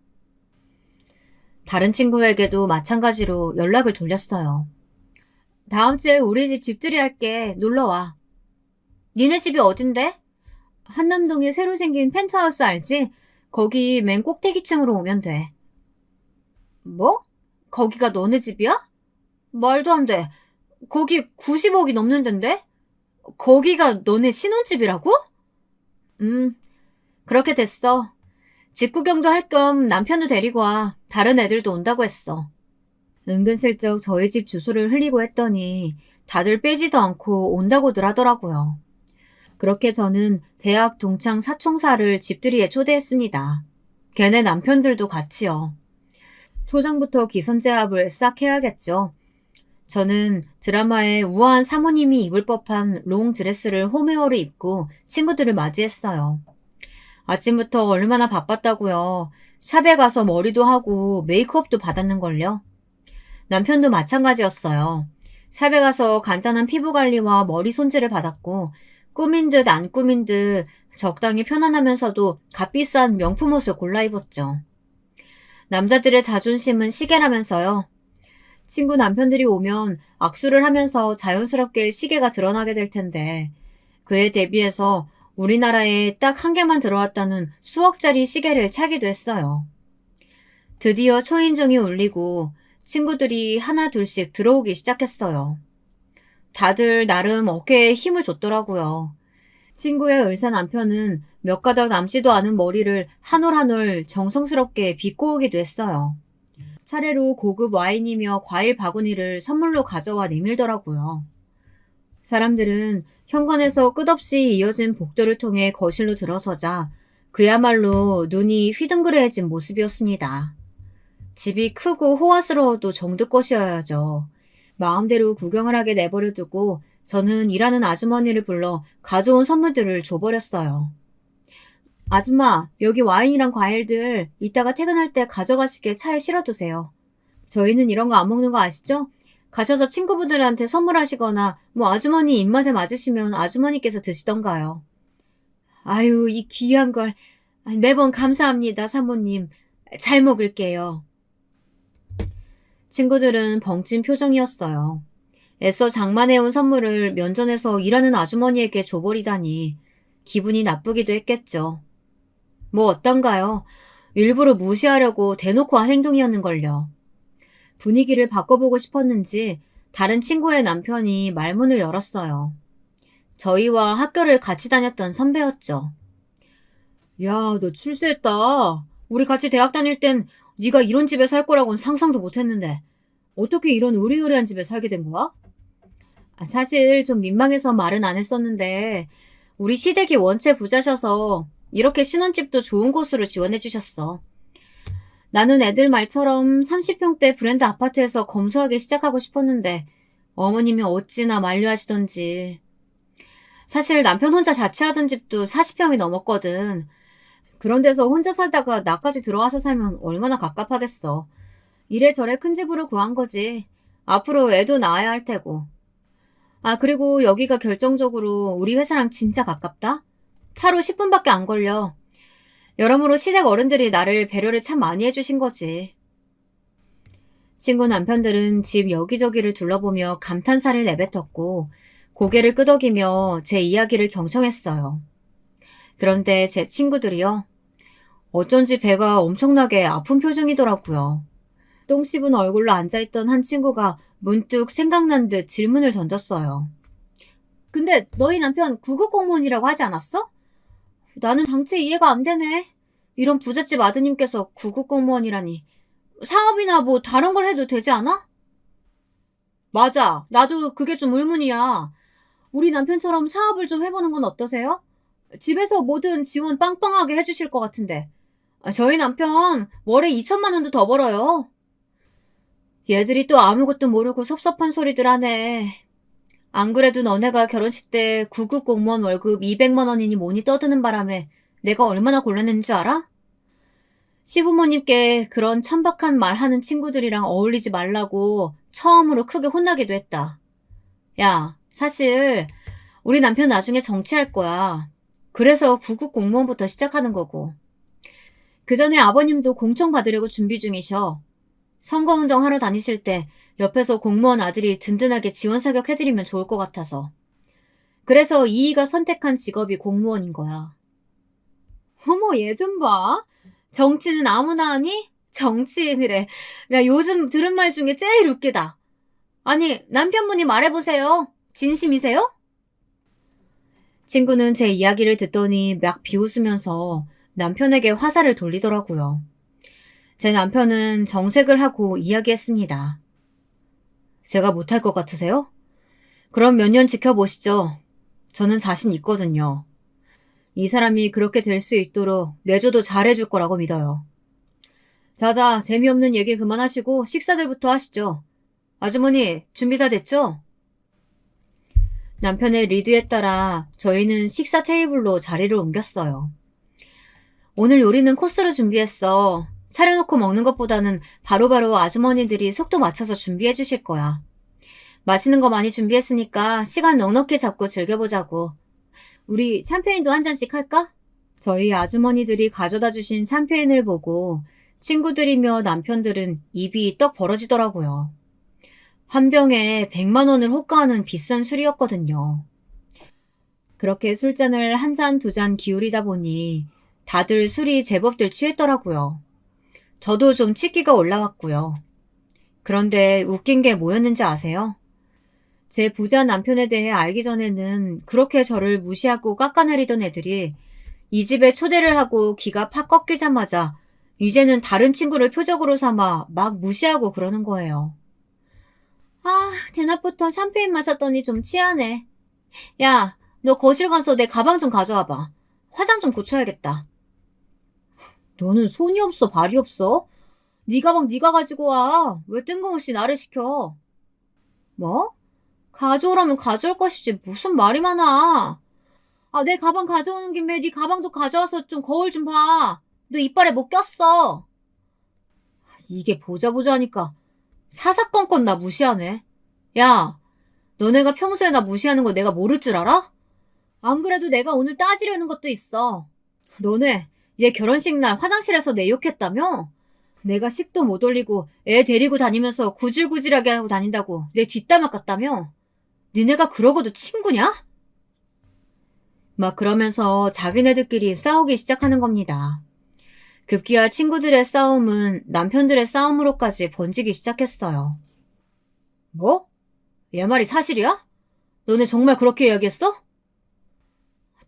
다른 친구에게도 마찬가지로 연락을 돌렸어요. 다음 주에 우리 집 집들이 할게. 놀러와. 니네 집이 어딘데? 한남동에 새로 생긴 펜트하우스 알지? 거기 맨 꼭대기층으로 오면 돼. 뭐? 거기가 너네 집이야? 말도 안 돼. 거기 90억이 넘는 데인데? 거기가 너네 신혼집이라고? 음, 그렇게 됐어. 집 구경도 할 겸 남편도 데리고 와. 다른 애들도 온다고 했어. 은근슬쩍 저희 집 주소를 흘리고 했더니 다들 빼지도 않고 온다고들 하더라고요. 그렇게 저는 대학 동창 사총사를 집들이에 초대했습니다. 걔네 남편들도 같이요. 초장부터 기선제압을 싹 해야겠죠. 저는 드라마에 우아한 사모님이 입을 법한 롱 드레스를 홈웨어를 입고 친구들을 맞이했어요. 아침부터 얼마나 바빴다고요. 샵에 가서 머리도 하고 메이크업도 받았는걸요. 남편도 마찬가지였어요. 샵에 가서 간단한 피부 관리와 머리 손질을 받았고 꾸민 듯 안 꾸민 듯 적당히 편안하면서도 값비싼 명품 옷을 골라 입었죠. 남자들의 자존심은 시계라면서요. 친구 남편들이 오면 악수를 하면서 자연스럽게 시계가 드러나게 될 텐데 그에 대비해서 우리나라에 딱 한 개만 들어왔다는 수억짜리 시계를 차기도 했어요. 드디어 초인종이 울리고 친구들이 하나 둘씩 들어오기 시작했어요. 다들 나름 어깨에 힘을 줬더라고요. 친구의 을사 남편은 몇 가닥 남지도 않은 머리를 한 올 한 올 정성스럽게 빗고 오기도 했어요. 차례로 고급 와인이며 과일 바구니를 선물로 가져와 내밀더라고요. 사람들은 현관에서 끝없이 이어진 복도를 통해 거실로 들어서자 그야말로 눈이 휘둥그레해진 모습이었습니다. 집이 크고 호화스러워도 정들 것이어야죠. 마음대로 구경을 하게 내버려 두고 저는 일하는 아주머니를 불러 가져온 선물들을 줘버렸어요. 아줌마, 여기 와인이랑 과일들 이따가 퇴근할 때 가져가시게 차에 실어두세요. 저희는 이런 거 안 먹는 거 아시죠? 가셔서 친구분들한테 선물하시거나 뭐 아주머니 입맛에 맞으시면 아주머니께서 드시던가요. 아유, 이 귀한 걸. 매번 감사합니다, 사모님. 잘 먹을게요. 친구들은 벙찐 표정이었어요. 애써 장만해온 선물을 면전에서 일하는 아주머니에게 줘버리다니 기분이 나쁘기도 했겠죠. 뭐 어떤가요? 일부러 무시하려고 대놓고 한 행동이었는걸요. 분위기를 바꿔보고 싶었는지 다른 친구의 남편이 말문을 열었어요. 저희와 학교를 같이 다녔던 선배였죠. 야, 너 출세했다. 우리 같이 대학 다닐 땐 네가 이런 집에 살 거라고는 상상도 못했는데 어떻게 이런 으리으리한 집에 살게 된 거야? 사실 좀 민망해서 말은 안 했었는데 우리 시댁이 원체 부자셔서 이렇게 신혼집도 좋은 곳으로 지원해 주셨어. 나는 애들 말처럼 30평대 브랜드 아파트에서 검소하게 시작하고 싶었는데 어머님이 어찌나 만류하시던지. 사실 남편 혼자 자취하던 집도 40평이 넘었거든. 그런 데서 혼자 살다가 나까지 들어와서 살면 얼마나 갑갑하겠어. 이래저래 큰 집으로 구한 거지. 앞으로 애도 낳아야 할 테고. 그리고 여기가 결정적으로 우리 회사랑 진짜 가깝다? 차로 10분밖에 안 걸려. 여러모로 시댁 어른들이 나를 배려를 참 많이 해주신 거지. 친구 남편들은 집 여기저기를 둘러보며 감탄사를 내뱉었고 고개를 끄덕이며 제 이야기를 경청했어요. 그런데 제 친구들이요. 어쩐지 배가 엄청나게 아픈 표정이더라고요. 똥 씹은 얼굴로 앉아있던 한 친구가 문득 생각난 듯 질문을 던졌어요. 근데 너희 남편 구급 공무원이라고 하지 않았어? 나는 당최 이해가 안 되네. 이런 부잣집 아드님께서 구급 공무원이라니. 사업이나 뭐 다른 걸 해도 되지 않아? 맞아. 나도 그게 좀 의문이야. 우리 남편처럼 사업을 좀 해보는 건 어떠세요? 집에서 뭐든 지원 빵빵하게 해주실 것 같은데. 저희 남편 월에 2천만 원도 더 벌어요. 얘들이 또 아무것도 모르고 섭섭한 소리들 하네. 안 그래도 너네가 결혼식 때 9급 공무원 월급 200만 원이니 뭐니 떠드는 바람에 내가 얼마나 곤란했는 줄 알아? 시부모님께 그런 천박한 말 하는 친구들이랑 어울리지 말라고 처음으로 크게 혼나기도 했다. 야, 사실 우리 남편 나중에 정치할 거야. 그래서 9급 공무원부터 시작하는 거고. 그 전에 아버님도 공청 받으려고 준비 중이셔. 선거운동 하러 다니실 때 옆에서 공무원 아들이 든든하게 지원 사격해드리면 좋을 것 같아서. 그래서 이이가 선택한 직업이 공무원인 거야. 어머, 얘 좀 봐. 정치는 아무나 하니? 정치인이래. 야, 요즘 들은 말 중에 제일 웃기다. 아니, 남편분이 말해보세요. 진심이세요? 친구는 제 이야기를 듣더니 막 비웃으면서 남편에게 화살을 돌리더라고요. 제 남편은 정색을 하고 이야기했습니다. 제가 못할 것 같으세요? 그럼 몇 년 지켜보시죠. 저는 자신 있거든요. 이 사람이 그렇게 될 수 있도록 내조도 잘해줄 거라고 믿어요. 자자, 재미없는 얘기 그만하시고 식사들부터 하시죠. 아주머니, 준비 다 됐죠? 남편의 리드에 따라 저희는 식사 테이블로 자리를 옮겼어요. 오늘 요리는 코스로 준비했어. 차려놓고 먹는 것보다는 바로바로 아주머니들이 속도 맞춰서 준비해 주실 거야. 맛있는 거 많이 준비했으니까 시간 넉넉히 잡고 즐겨보자고. 우리 샴페인도 한 잔씩 할까? 저희 아주머니들이 가져다 주신 샴페인을 보고 친구들이며 남편들은 입이 떡 벌어지더라고요. 한 병에 100만 원을 호가하는 비싼 술이었거든요. 그렇게 술잔을 한 잔, 두 잔 기울이다 보니 다들 술이 제법들 취했더라고요. 저도 좀 취기가 올라왔고요. 그런데 웃긴 게 뭐였는지 아세요? 제 부자 남편에 대해 알기 전에는 그렇게 저를 무시하고 깎아내리던 애들이 이 집에 초대를 하고 기가 팍 꺾이자마자 이제는 다른 친구를 표적으로 삼아 막 무시하고 그러는 거예요. 아, 대낮부터 샴페인 마셨더니 좀 취하네. 야, 너 거실 가서 내 가방 좀 가져와봐. 화장 좀 고쳐야겠다. 너는 손이 없어, 발이 없어? 네 가방 네가 가지고 와. 왜 뜬금없이 나를 시켜? 뭐? 가져오라면 가져올 것이지 무슨 말이 많아. 아, 내 가방 가져오는 김에 네 가방도 가져와서 좀 거울 좀 봐. 너 이빨에 뭐 꼈어. 이게 보자 보자 하니까 사사건건 나 무시하네. 야, 너네가 평소에 나 무시하는 거 내가 모를 줄 알아? 안 그래도 내가 오늘 따지려는 것도 있어. 너네 얘 결혼식 날 화장실에서 내 욕했다며? 내가 식도 못 올리고 애 데리고 다니면서 구질구질하게 하고 다닌다고 내 뒷담화 깠다며? 니네가 그러고도 친구냐? 막 그러면서 자기네들끼리 싸우기 시작하는 겁니다. 급기야 친구들의 싸움은 남편들의 싸움으로까지 번지기 시작했어요. 뭐? 얘 말이 사실이야? 너네 정말 그렇게 이야기했어?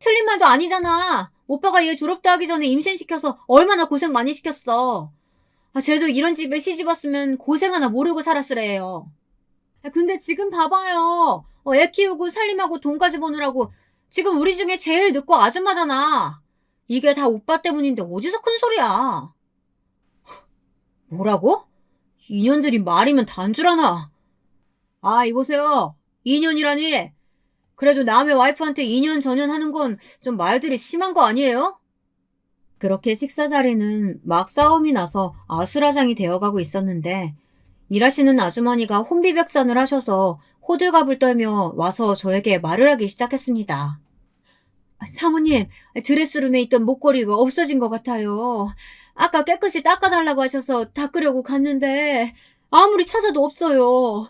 틀린 말도 아니잖아. 오빠가 얘 졸업도 하기 전에 임신시켜서 얼마나 고생 많이 시켰어. 아, 쟤도 이런 집에 시집 왔으면 고생 하나 모르고 살았으래요. 근데 지금 봐봐요. 애 키우고 살림하고 돈까지 버느라고 지금 우리 중에 제일 늙고 아줌마잖아. 이게 다 오빠 때문인데 어디서 큰 소리야. 뭐라고? 인연들이 말이면 단줄 아나. 아, 이보세요. 인연이라니. 그래도 남의 와이프한테 인연 전연 하는 건 좀 말들이 심한 거 아니에요? 그렇게 식사 자리는 막 싸움이 나서 아수라장이 되어가고 있었는데 일하시는 아주머니가 혼비백산을 하셔서 호들갑을 떨며 와서 저에게 말을 하기 시작했습니다. 사모님, 드레스룸에 있던 목걸이가 없어진 것 같아요. 아까 깨끗이 닦아달라고 하셔서 닦으려고 갔는데 아무리 찾아도 없어요.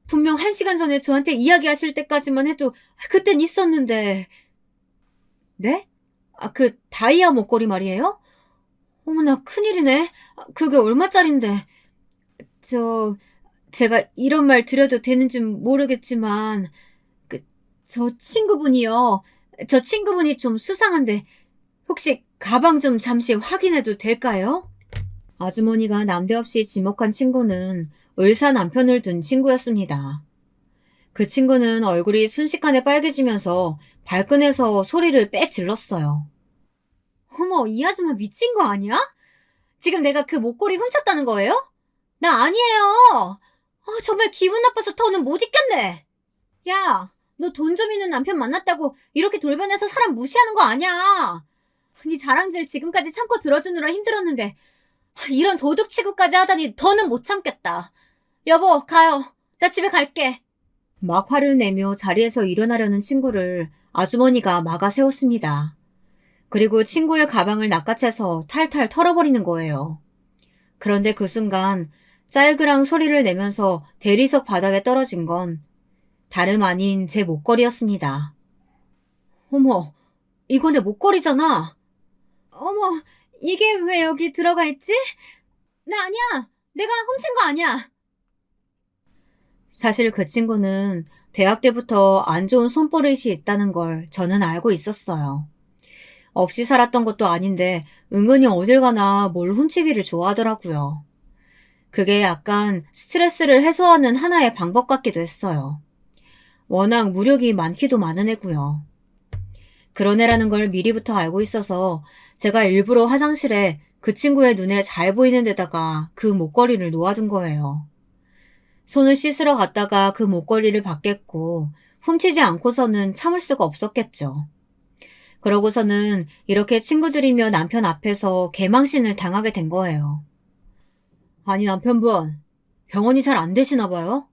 분명 1시간 전에 저한테 이야기하실 때까지만 해도 그땐 있었는데. 네? 아, 그 다이아 목걸이 말이에요? 어머나, 큰일이네. 그게 얼마짜린데. 저, 제가 이런 말 드려도 되는지 모르겠지만, 저 친구분이요. 저 친구분이 좀 수상한데, 혹시 가방 좀 잠시 확인해도 될까요? 아주머니가 난데없이 지목한 친구는 의사 남편을 둔 친구였습니다. 그 친구는 얼굴이 순식간에 빨개지면서 발끈해서 소리를 빽 질렀어요. 어머, 이 아줌마 미친 거 아니야? 지금 내가 그 목걸이 훔쳤다는 거예요? 나 아니에요. 정말 기분 나빠서 더는 못 있겠네. 야, 너 돈 좀 있는 남편 만났다고 이렇게 돌변해서 사람 무시하는 거 아니야. 네 자랑질 지금까지 참고 들어주느라 힘들었는데 이런 도둑 취급까지 하다니 더는 못 참겠다. 여보, 가요. 나 집에 갈게. 막 화를 내며 자리에서 일어나려는 친구를 아주머니가 막아 세웠습니다. 그리고 친구의 가방을 낚아채서 탈탈 털어버리는 거예요. 그런데 그 순간 짤그랑 소리를 내면서 대리석 바닥에 떨어진 건 다름 아닌 제 목걸이였습니다. 어머, 이거 내 목걸이잖아. 어머, 이게 왜 여기 들어가 있지? 나 아니야. 내가 훔친 거 아니야. 사실 그 친구는 대학 때부터 안 좋은 손버릇이 있다는 걸 저는 알고 있었어요. 없이 살았던 것도 아닌데 은근히 어딜 가나 뭘 훔치기를 좋아하더라고요. 그게 약간 스트레스를 해소하는 하나의 방법 같기도 했어요. 워낙 무력이 많기도 많은 애고요. 그런 애라는 걸 미리부터 알고 있어서 제가 일부러 화장실에 그 친구의 눈에 잘 보이는 데다가 그 목걸이를 놓아둔 거예요. 손을 씻으러 갔다가 그 목걸이를 받겠고 훔치지 않고서는 참을 수가 없었겠죠. 그러고서는 이렇게 친구들이며 남편 앞에서 개망신을 당하게 된 거예요. 아니 남편분, 병원이 잘 안 되시나 봐요?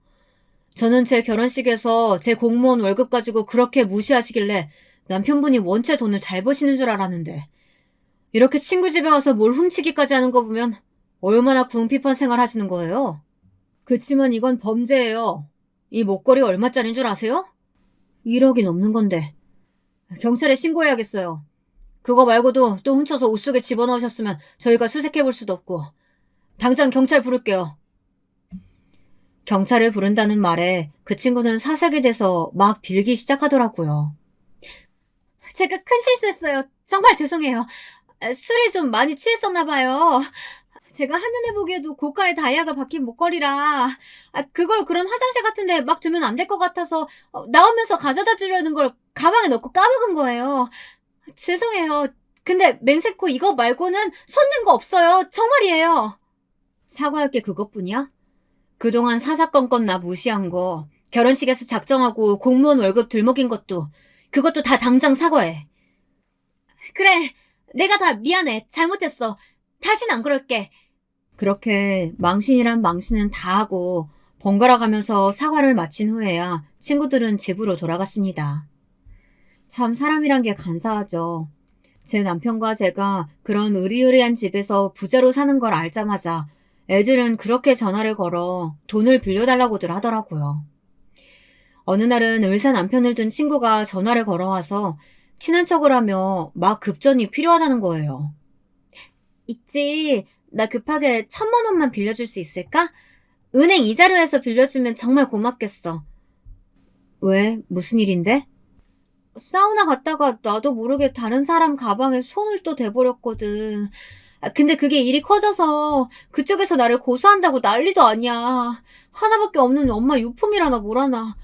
저는 제 결혼식에서 제 공무원 월급 가지고 그렇게 무시하시길래 남편분이 원체 돈을 잘 버시는 줄 알았는데 이렇게 친구 집에 와서 뭘 훔치기까지 하는 거 보면 얼마나 궁핍한 생활 하시는 거예요? 그치만 이건 범죄예요. 이 목걸이 얼마짜린 줄 아세요? 1억이 넘는 건데. 경찰에 신고해야겠어요. 그거 말고도 또 훔쳐서 옷 속에 집어넣으셨으면 저희가 수색해볼 수도 없고. 당장 경찰 부를게요. 경찰을 부른다는 말에 그 친구는 사색이 돼서 막 빌기 시작하더라고요. 제가 큰 실수했어요. 정말 죄송해요. 술이 좀 많이 취했었나 봐요. 제가 한눈에 보기에도 고가의 다이아가 박힌 목걸이라 그걸 그런 화장실 같은 데 막 두면 안 될 것 같아서 나오면서 가져다 주려는 걸 가방에 넣고 까먹은 거예요. 죄송해요. 근데 맹세코 이거 말고는 손댄 거 없어요. 정말이에요. 사과할 게 그것뿐이야? 그동안 사사건건 나 무시한 거, 결혼식에서 작정하고 공무원 월급 들먹인 것도, 그것도 다 당장 사과해. 그래, 내가 다 미안해. 잘못했어. 다신 안 그럴게. 그렇게 망신이란 망신은 다 하고 번갈아 가면서 사과를 마친 후에야 친구들은 집으로 돌아갔습니다. 참 사람이란 게 간사하죠. 제 남편과 제가 그런 으리으리한 집에서 부자로 사는 걸 알자마자 애들은 그렇게 전화를 걸어 돈을 빌려달라고들 하더라고요. 어느 날은 의사 남편을 둔 친구가 전화를 걸어와서 친한 척을 하며 막 급전이 필요하다는 거예요. 있지. 나 급하게 1,000만 원만 빌려줄 수 있을까? 은행 이자료 해서 빌려주면 정말 고맙겠어. 왜? 무슨 일인데? 사우나 갔다가 나도 모르게 다른 사람 가방에 손을 또 대버렸거든. 근데 그게 일이 커져서 그쪽에서 나를 고소한다고 난리도 아니야. 하나밖에 없는 엄마 유품이라나 뭐라나.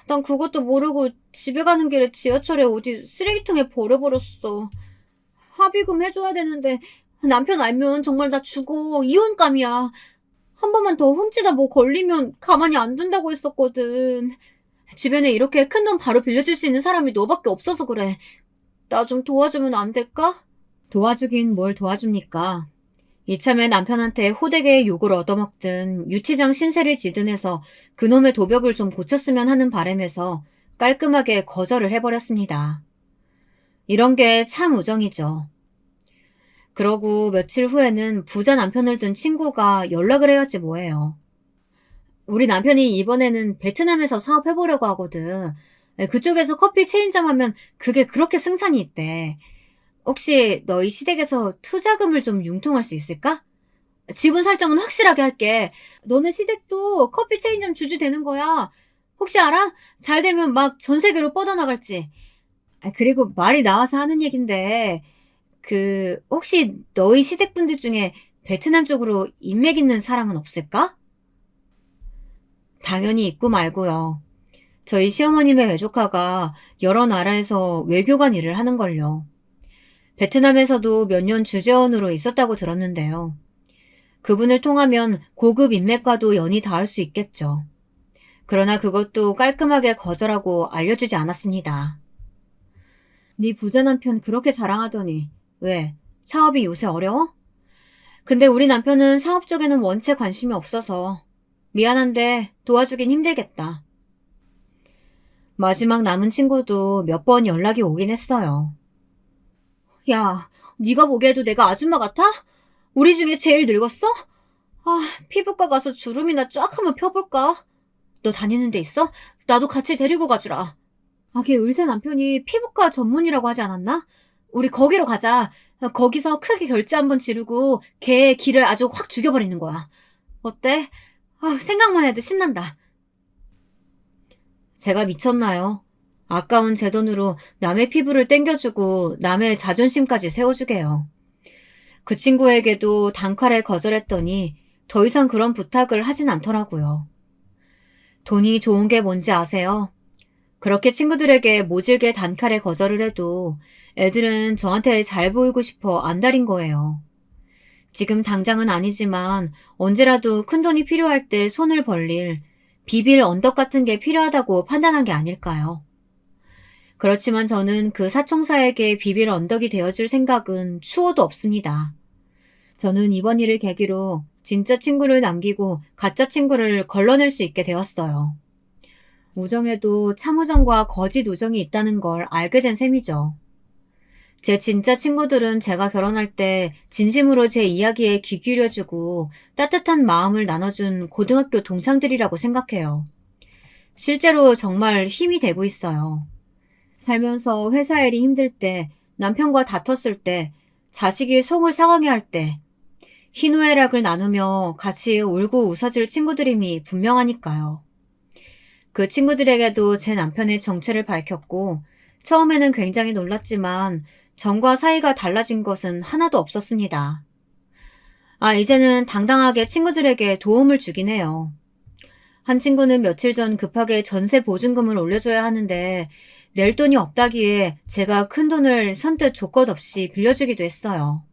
난 그것도 모르고 집에 가는 길에 지하철에 어디 쓰레기통에 버려버렸어. 합의금 해줘야 되는데 남편 알면 정말 나 죽어. 이혼감이야. 한 번만 더 훔치다 뭐 걸리면 가만히 안 둔다고 했었거든. 주변에 이렇게 큰돈 바로 빌려줄 수 있는 사람이 너밖에 없어서 그래. 나 좀 도와주면 안 될까? 도와주긴 뭘 도와줍니까? 이참에 남편한테 호되게 욕을 얻어먹든 유치장 신세를 지든 해서 그놈의 도벽을 좀 고쳤으면 하는 바람에서 깔끔하게 거절을 해버렸습니다. 이런 게 참 우정이죠. 그러고 며칠 후에는 부자 남편을 둔 친구가 연락을 해왔지 뭐예요. 우리 남편이 이번에는 베트남에서 사업해보려고 하거든. 그쪽에서 커피 체인점 하면 그게 그렇게 승산이 있대. 혹시 너희 시댁에서 투자금을 좀 융통할 수 있을까? 지분 설정은 확실하게 할게. 너네 시댁도 커피 체인점 주주 되는 거야. 혹시 알아? 잘 되면 막 전 세계로 뻗어나갈지. 그리고 말이 나와서 하는 얘긴데 혹시 너희 시댁분들 중에 베트남 쪽으로 인맥 있는 사람은 없을까? 당연히 있고 말고요. 저희 시어머님의 외조카가 여러 나라에서 외교관 일을 하는걸요. 베트남에서도 몇 년 주재원으로 있었다고 들었는데요. 그분을 통하면 고급 인맥과도 연이 닿을 수 있겠죠. 그러나 그것도 깔끔하게 거절하고 알려주지 않았습니다. 네 부자 남편 그렇게 자랑하더니 왜? 사업이 요새 어려워? 근데 우리 남편은 사업 쪽에는 원체 관심이 없어서 미안한데 도와주긴 힘들겠다. 마지막 남은 친구도 몇 번 연락이 오긴 했어요. 야, 네가 보기에도 내가 아줌마 같아? 우리 중에 제일 늙었어? 아, 피부과 가서 주름이나 쫙 한번 펴볼까? 너 다니는 데 있어? 나도 같이 데리고 가주라. 아, 걔 의사 남편이 피부과 전문이라고 하지 않았나? 우리 거기로 가자. 거기서 크게 결제 한번 지르고 걔 기를 아주 확 죽여버리는 거야. 어때? 아, 생각만 해도 신난다. 제가 미쳤나요? 아까운 제 돈으로 남의 피부를 땡겨주고 남의 자존심까지 세워주게요. 그 친구에게도 단칼에 거절했더니 더 이상 그런 부탁을 하진 않더라고요. 돈이 좋은 게 뭔지 아세요? 그렇게 친구들에게 모질게 단칼에 거절을 해도 애들은 저한테 잘 보이고 싶어 안달인 거예요. 지금 당장은 아니지만 언제라도 큰돈이 필요할 때 손을 벌릴 비빌 언덕 같은 게 필요하다고 판단한 게 아닐까요? 그렇지만 저는 그 사총사에게 비빌 언덕이 되어줄 생각은 추호도 없습니다. 저는 이번 일을 계기로 진짜 친구를 남기고 가짜 친구를 걸러낼 수 있게 되었어요. 우정에도 참우정과 거짓 우정이 있다는 걸 알게 된 셈이죠. 제 진짜 친구들은 제가 결혼할 때 진심으로 제 이야기에 귀 기울여주고 따뜻한 마음을 나눠준 고등학교 동창들이라고 생각해요. 실제로 정말 힘이 되고 있어요. 살면서 회사 일이 힘들 때, 남편과 다퉜을 때, 자식이 속을 상하게 할 때, 희노애락을 나누며 같이 울고 웃어줄 친구들임이 분명하니까요. 그 친구들에게도 제 남편의 정체를 밝혔고, 처음에는 굉장히 놀랐지만, 전과 사이가 달라진 것은 하나도 없었습니다. 아, 이제는 당당하게 친구들에게 도움을 주긴 해요. 한 친구는 며칠 전 급하게 전세 보증금을 올려줘야 하는데 낼 돈이 없다기에 제가 큰 돈을 선뜻 조건 없이 빌려주기도 했어요.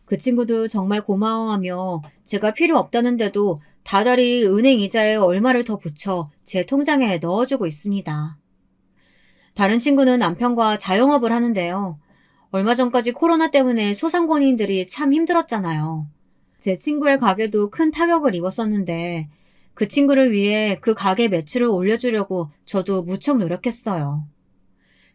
그 친구도 정말 고마워하며 제가 필요 없다는데도 다달이 은행 이자에 얼마를 더 붙여 제 통장에 넣어주고 있습니다. 다른 친구는 남편과 자영업을 하는데요. 얼마 전까지 코로나 때문에 소상공인들이 참 힘들었잖아요. 제 친구의 가게도 큰 타격을 입었었는데 그 친구를 위해 그 가게 매출을 올려주려고 저도 무척 노력했어요.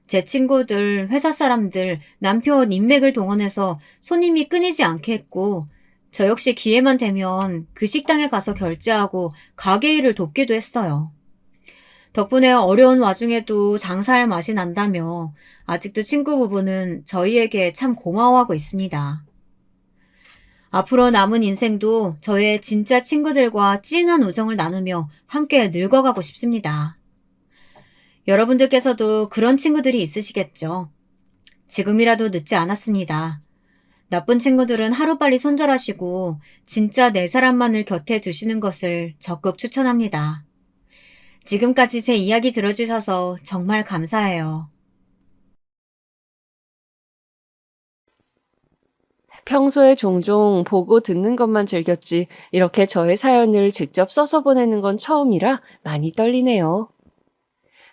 제 친구들, 회사 사람들, 남편 인맥을 동원해서 손님이 끊이지 않게 했고 저 역시 기회만 되면 그 식당에 가서 결제하고 가게 일을 돕기도 했어요. 덕분에 어려운 와중에도 장사할 맛이 난다며 아직도 친구 부부는 저희에게 참 고마워하고 있습니다. 앞으로 남은 인생도 저의 진짜 친구들과 찐한 우정을 나누며 함께 늙어가고 싶습니다. 여러분들께서도 그런 친구들이 있으시겠죠? 지금이라도 늦지 않았습니다. 나쁜 친구들은 하루빨리 손절하시고 진짜 내 사람만을 곁에 두시는 것을 적극 추천합니다. 지금까지 제 이야기 들어주셔서 정말 감사해요. 평소에 종종 보고 듣는 것만 즐겼지 이렇게 저의 사연을 직접 써서 보내는 건 처음이라 많이 떨리네요.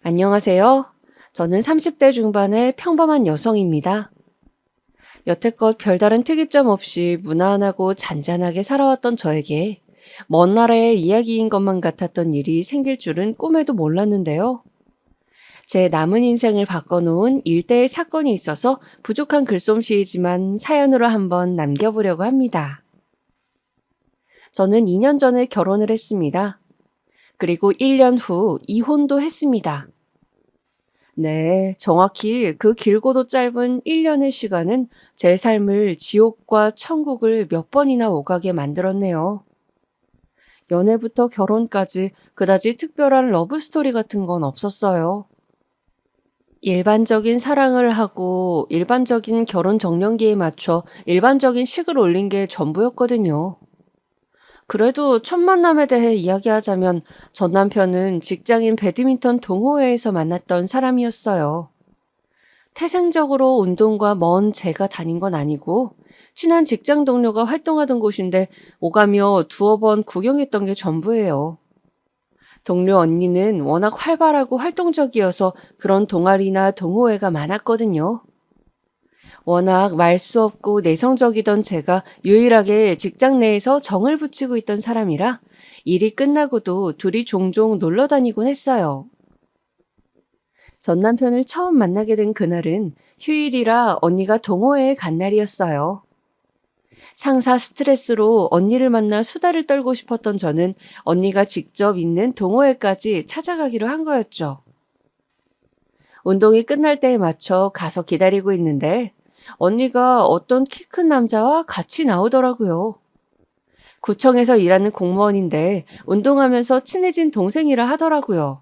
안녕하세요. 저는 30대 중반의 평범한 여성입니다. 여태껏 별다른 특이점 없이 무난하고 잔잔하게 살아왔던 저에게 먼 나라의 이야기인 것만 같았던 일이 생길 줄은 꿈에도 몰랐는데요. 제 남은 인생을 바꿔놓은 일대의 사건이 있어서 부족한 글솜씨이지만 사연으로 한번 남겨보려고 합니다. 저는 2년 전에 결혼을 했습니다. 그리고 1년 후 이혼도 했습니다. 네, 정확히 그 길고도 짧은 1년의 시간은 제 삶을 지옥과 천국을 몇 번이나 오가게 만들었네요. 연애부터 결혼까지 그다지 특별한 러브스토리 같은 건 없었어요. 일반적인 사랑을 하고 일반적인 결혼 정년기에 맞춰 일반적인 식을 올린 게 전부였거든요. 그래도 첫 만남에 대해 이야기하자면 전 남편은 직장인 배드민턴 동호회에서 만났던 사람이었어요. 태생적으로 운동과 먼 제가 다닌 건 아니고 친한 직장 동료가 활동하던 곳인데 오가며 두어 번 구경했던 게 전부예요. 동료 언니는 워낙 활발하고 활동적이어서 그런 동아리나 동호회가 많았거든요. 워낙 말 수 없고 내성적이던 제가 유일하게 직장 내에서 정을 붙이고 있던 사람이라 일이 끝나고도 둘이 종종 놀러 다니곤 했어요. 전 남편을 처음 만나게 된 그날은 휴일이라 언니가 동호회에 간 날이었어요. 상사 스트레스로 언니를 만나 수다를 떨고 싶었던 저는 언니가 직접 있는 동호회까지 찾아가기로 한 거였죠. 운동이 끝날 때에 맞춰 가서 기다리고 있는데 언니가 어떤 키 큰 남자와 같이 나오더라고요. 구청에서 일하는 공무원인데 운동하면서 친해진 동생이라 하더라고요.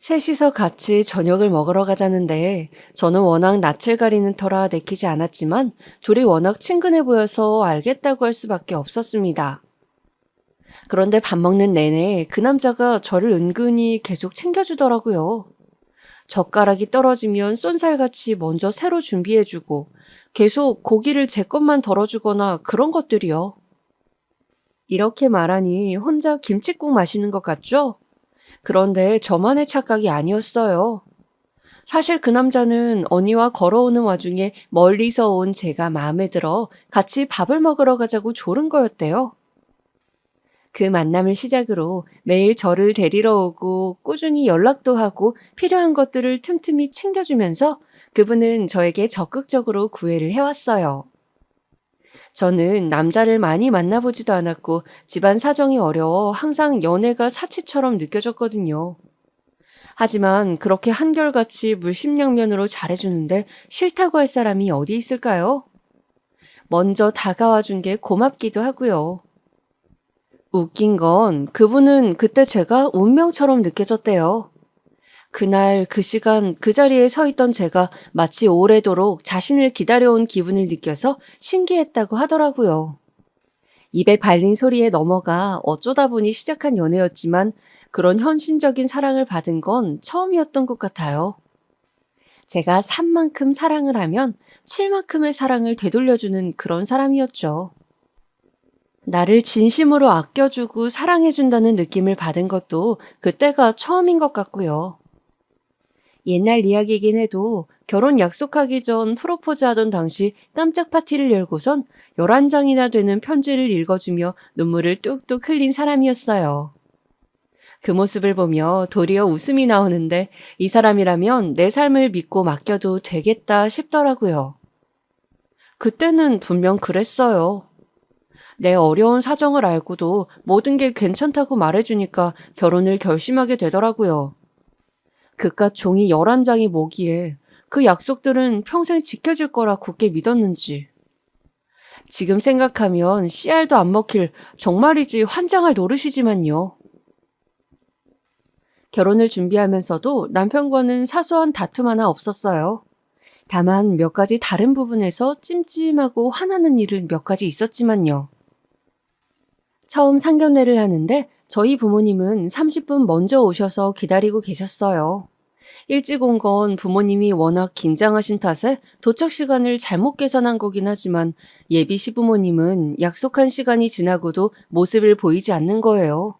셋이서 같이 저녁을 먹으러 가자는데 저는 워낙 낯을 가리는 터라 내키지 않았지만 둘이 워낙 친근해 보여서 알겠다고 할 수밖에 없었습니다. 그런데 밥 먹는 내내 그 남자가 저를 은근히 계속 챙겨주더라고요. 젓가락이 떨어지면 쏜살같이 먼저 새로 준비해주고 계속 고기를 제 것만 덜어주거나 그런 것들이요. 이렇게 말하니 혼자 김칫국 마시는 것 같죠? 그런데 저만의 착각이 아니었어요. 사실 그 남자는 언니와 걸어오는 와중에 멀리서 온 제가 마음에 들어 같이 밥을 먹으러 가자고 조른 거였대요. 그 만남을 시작으로 매일 저를 데리러 오고 꾸준히 연락도 하고 필요한 것들을 틈틈이 챙겨주면서 그분은 저에게 적극적으로 구애를 해왔어요. 저는 남자를 많이 만나보지도 않았고 집안 사정이 어려워 항상 연애가 사치처럼 느껴졌거든요. 하지만 그렇게 한결같이 물심양면으로 잘해주는데 싫다고 할 사람이 어디 있을까요? 먼저 다가와 준 게 고맙기도 하고요. 웃긴 건 그분은 그때 제가 운명처럼 느껴졌대요. 그날 그 시간 그 자리에 서 있던 제가 마치 오래도록 자신을 기다려온 기분을 느껴서 신기했다고 하더라고요. 입에 발린 소리에 넘어가 어쩌다 보니 시작한 연애였지만 그런 현실적인 사랑을 받은 건 처음이었던 것 같아요. 제가 3만큼 사랑을 하면 7만큼의 사랑을 되돌려주는 그런 사람이었죠. 나를 진심으로 아껴주고 사랑해준다는 느낌을 받은 것도 그때가 처음인 것 같고요. 옛날 이야기이긴 해도 결혼 약속하기 전 프로포즈 하던 당시 깜짝 파티를 열고선 11장이나 되는 편지를 읽어주며 눈물을 뚝뚝 흘린 사람이었어요. 그 모습을 보며 도리어 웃음이 나오는데 이 사람이라면 내 삶을 믿고 맡겨도 되겠다 싶더라고요. 그때는 분명 그랬어요. 내 어려운 사정을 알고도 모든 게 괜찮다고 말해주니까 결혼을 결심하게 되더라고요. 그깟 종이 11장이 뭐기에 그 약속들은 평생 지켜질 거라 굳게 믿었는지. 지금 생각하면 씨알도 안 먹힐 정말이지 환장할 노릇이지만요. 결혼을 준비하면서도 남편과는 사소한 다툼 하나 없었어요. 다만 몇 가지 다른 부분에서 찜찜하고 화나는 일은 몇 가지 있었지만요. 처음 상견례를 하는데 저희 부모님은 30분 먼저 오셔서 기다리고 계셨어요. 일찍 온 건 부모님이 워낙 긴장하신 탓에 도착 시간을 잘못 계산한 거긴 하지만 예비 시부모님은 약속한 시간이 지나고도 모습을 보이지 않는 거예요.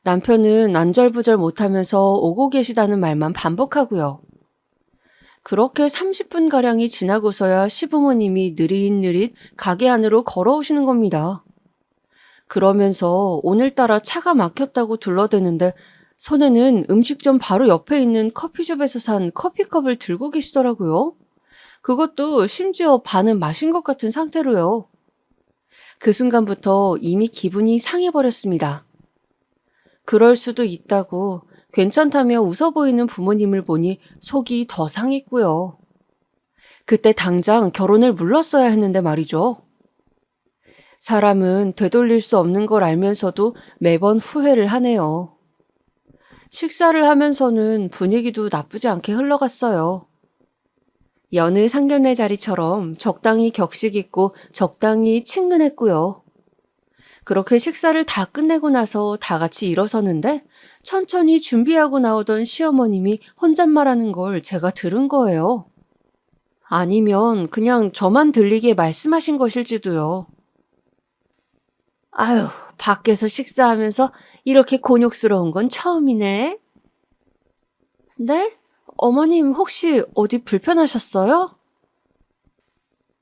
남편은 안절부절 못하면서 오고 계시다는 말만 반복하고요. 그렇게 30분가량이 지나고서야 시부모님이 느릿느릿 가게 안으로 걸어오시는 겁니다. 그러면서 오늘따라 차가 막혔다고 둘러대는데 손에는 음식점 바로 옆에 있는 커피숍에서 산 커피컵을 들고 계시더라고요. 그것도 심지어 반은 마신 것 같은 상태로요. 그 순간부터 이미 기분이 상해버렸습니다. 그럴 수도 있다고 괜찮다며 웃어 보이는 부모님을 보니 속이 더 상했고요. 그때 당장 결혼을 물렀어야 했는데 말이죠. 사람은 되돌릴 수 없는 걸 알면서도 매번 후회를 하네요. 식사를 하면서는 분위기도 나쁘지 않게 흘러갔어요. 여느 상견례 자리처럼 적당히 격식 있고 적당히 친근했고요. 그렇게 식사를 다 끝내고 나서 다 같이 일어서는데 천천히 준비하고 나오던 시어머님이 혼잣말하는 걸 제가 들은 거예요. 아니면 그냥 저만 들리게 말씀하신 것일지도요. 아휴, 밖에서 식사하면서 이렇게 곤욕스러운 건 처음이네. 네? 어머님 혹시 어디 불편하셨어요?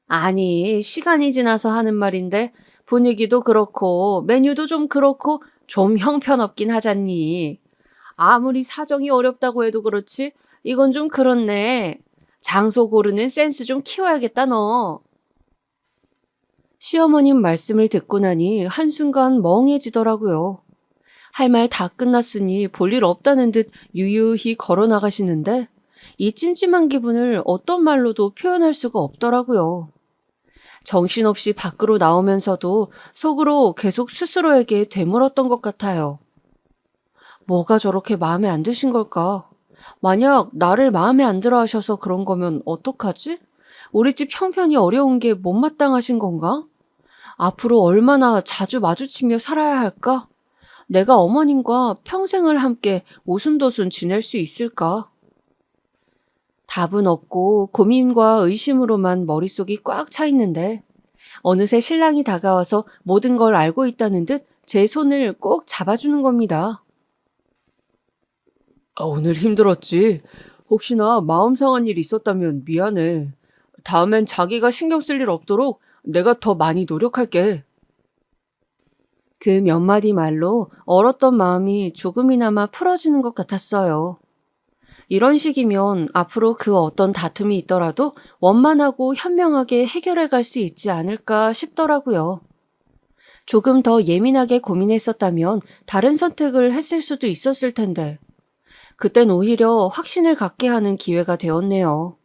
아니, 시간이 지나서 하는 말인데 분위기도 그렇고 메뉴도 좀 그렇고 좀 형편없긴 하잖니. 아무리 사정이 어렵다고 해도 그렇지 이건 좀 그렇네. 장소 고르는 센스 좀 키워야겠다 너. 시어머님 말씀을 듣고 나니 한순간 멍해지더라고요. 할 말 다 끝났으니 볼 일 없다는 듯 유유히 걸어 나가시는데 이 찜찜한 기분을 어떤 말로도 표현할 수가 없더라고요. 정신없이 밖으로 나오면서도 속으로 계속 스스로에게 되물었던 것 같아요. 뭐가 저렇게 마음에 안 드신 걸까? 만약 나를 마음에 안 들어 하셔서 그런 거면 어떡하지? 우리 집 형편이 어려운 게 못마땅하신 건가? 앞으로 얼마나 자주 마주치며 살아야 할까? 내가 어머님과 평생을 함께 오순도순 지낼 수 있을까? 답은 없고 고민과 의심으로만 머릿속이 꽉 차 있는데 어느새 신랑이 다가와서 모든 걸 알고 있다는 듯 제 손을 꼭 잡아주는 겁니다. 오늘 힘들었지? 혹시나 마음 상한 일 있었다면 미안해. 다음엔 자기가 신경 쓸 일 없도록 내가 더 많이 노력할게. 그 몇 마디 말로 얼었던 마음이 조금이나마 풀어지는 것 같았어요. 이런 식이면 앞으로 그 어떤 다툼이 있더라도 원만하고 현명하게 해결해 갈 수 있지 않을까 싶더라고요. 조금 더 예민하게 고민했었다면 다른 선택을 했을 수도 있었을 텐데, 그땐 오히려 확신을 갖게 하는 기회가 되었네요.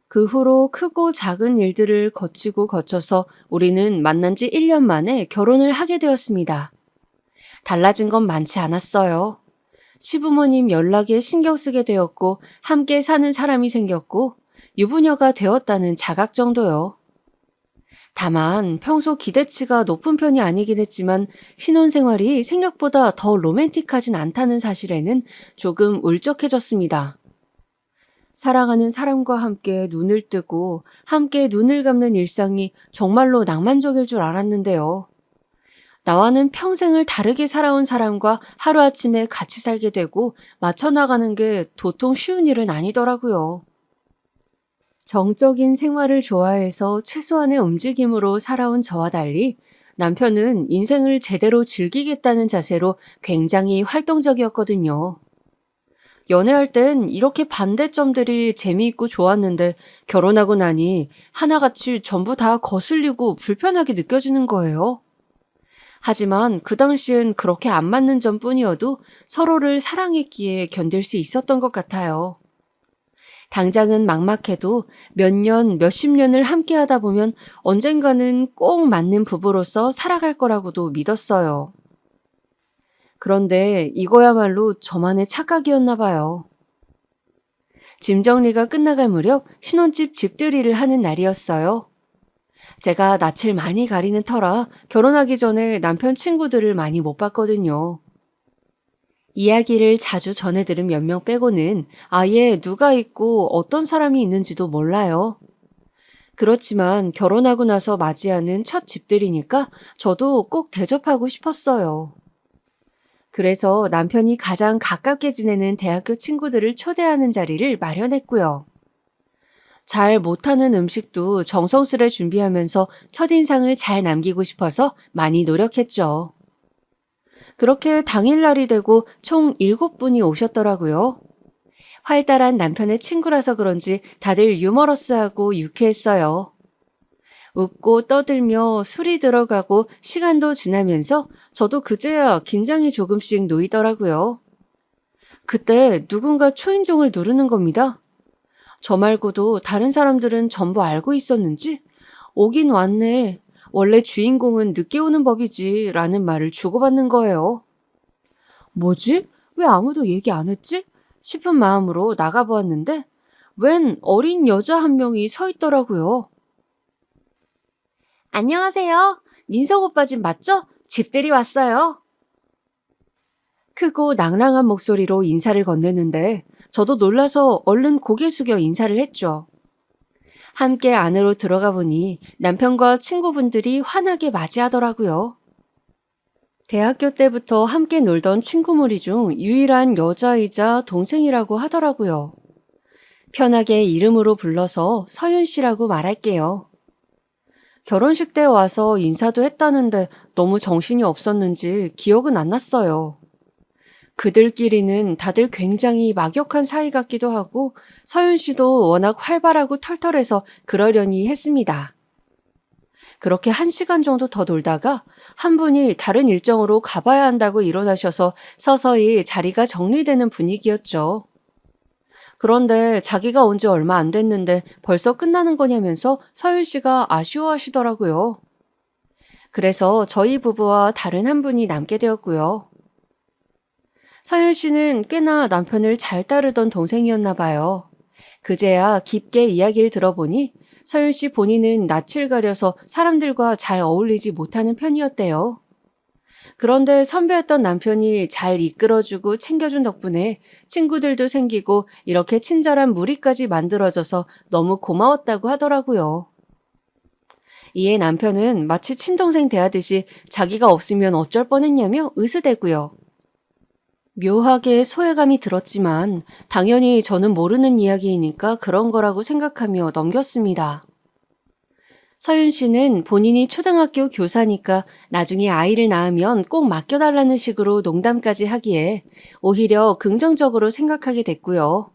그 후로 크고 작은 일들을 거치고 거쳐서 우리는 만난 지 1년 만에 결혼을 하게 되었습니다. 달라진 건 많지 않았어요. 시부모님 연락에 신경 쓰게 되었고 함께 사는 사람이 생겼고 유부녀가 되었다는 자각 정도요. 다만 평소 기대치가 높은 편이 아니긴 했지만 신혼생활이 생각보다 더 로맨틱하진 않다는 사실에는 조금 울적해졌습니다. 사랑하는 사람과 함께 눈을 뜨고 함께 눈을 감는 일상이 정말로 낭만적일 줄 알았는데요. 나와는 평생을 다르게 살아온 사람과 하루아침에 같이 살게 되고 맞춰나가는 게 도통 쉬운 일은 아니더라고요. 정적인 생활을 좋아해서 최소한의 움직임으로 살아온 저와 달리 남편은 인생을 제대로 즐기겠다는 자세로 굉장히 활동적이었거든요. 연애할 땐 이렇게 반대점들이 재미있고 좋았는데 결혼하고 나니 하나같이 전부 다 거슬리고 불편하게 느껴지는 거예요. 하지만 그 당시엔 그렇게 안 맞는 점뿐이어도 서로를 사랑했기에 견딜 수 있었던 것 같아요. 당장은 막막해도 몇 년, 몇십 년을 함께 하다 보면 언젠가는 꼭 맞는 부부로서 살아갈 거라고도 믿었어요. 그런데 이거야말로 저만의 착각이었나 봐요. 짐 정리가 끝나갈 무렵 신혼집 집들이를 하는 날이었어요. 제가 낯을 많이 가리는 터라 결혼하기 전에 남편 친구들을 많이 못 봤거든요. 이야기를 자주 전해 들은 몇 명 빼고는 아예 누가 있고 어떤 사람이 있는지도 몰라요. 그렇지만 결혼하고 나서 맞이하는 첫 집들이니까 저도 꼭 대접하고 싶었어요. 그래서 남편이 가장 가깝게 지내는 대학교 친구들을 초대하는 자리를 마련했고요. 잘 못하는 음식도 정성스레 준비하면서 첫인상을 잘 남기고 싶어서 많이 노력했죠. 그렇게 당일날이 되고 총 7분이 오셨더라고요. 활달한 남편의 친구라서 그런지 다들 유머러스하고 유쾌했어요. 웃고 떠들며 술이 들어가고 시간도 지나면서 저도 그제야 긴장이 조금씩 놓이더라고요. 그때 누군가 초인종을 누르는 겁니다. 저 말고도 다른 사람들은 전부 알고 있었는지 오긴 왔네. 원래 주인공은 늦게 오는 법이지 라는 말을 주고받는 거예요. 뭐지? 왜 아무도 얘기 안 했지? 싶은 마음으로 나가보았는데 웬 어린 여자 한 명이 서 있더라고요. 안녕하세요. 민석 오빠 집 맞죠? 집들이 왔어요. 크고 낭랑한 목소리로 인사를 건네는데 저도 놀라서 얼른 고개 숙여 인사를 했죠. 함께 안으로 들어가 보니 남편과 친구분들이 환하게 맞이하더라고요. 대학교 때부터 함께 놀던 친구무리 중 유일한 여자이자 동생이라고 하더라고요. 편하게 이름으로 불러서 서윤 씨라고 말할게요. 결혼식 때 와서 인사도 했다는데 너무 정신이 없었는지 기억은 안 났어요. 그들끼리는 다들 굉장히 막역한 사이 같기도 하고 서윤 씨도 워낙 활발하고 털털해서 그러려니 했습니다. 그렇게 1시간 정도 더 놀다가 한 분이 다른 일정으로 가봐야 한다고 일어나셔서 서서히 자리가 정리되는 분위기였죠. 그런데 자기가 온 지 얼마 안 됐는데 벌써 끝나는 거냐면서 서윤 씨가 아쉬워하시더라고요. 그래서 저희 부부와 다른 한 분이 남게 되었고요. 서윤 씨는 꽤나 남편을 잘 따르던 동생이었나 봐요. 그제야 깊게 이야기를 들어보니 서윤 씨 본인은 낯을 가려서 사람들과 잘 어울리지 못하는 편이었대요. 그런데 선배였던 남편이 잘 이끌어주고 챙겨준 덕분에 친구들도 생기고 이렇게 친절한 무리까지 만들어져서 너무 고마웠다고 하더라고요. 이에 남편은 마치 친동생 대하듯이 자기가 없으면 어쩔 뻔했냐며 으스대고요. 묘하게 소외감이 들었지만 당연히 저는 모르는 이야기이니까 그런 거라고 생각하며 넘겼습니다. 서윤 씨는 본인이 초등학교 교사니까 나중에 아이를 낳으면 꼭 맡겨달라는 식으로 농담까지 하기에 오히려 긍정적으로 생각하게 됐고요.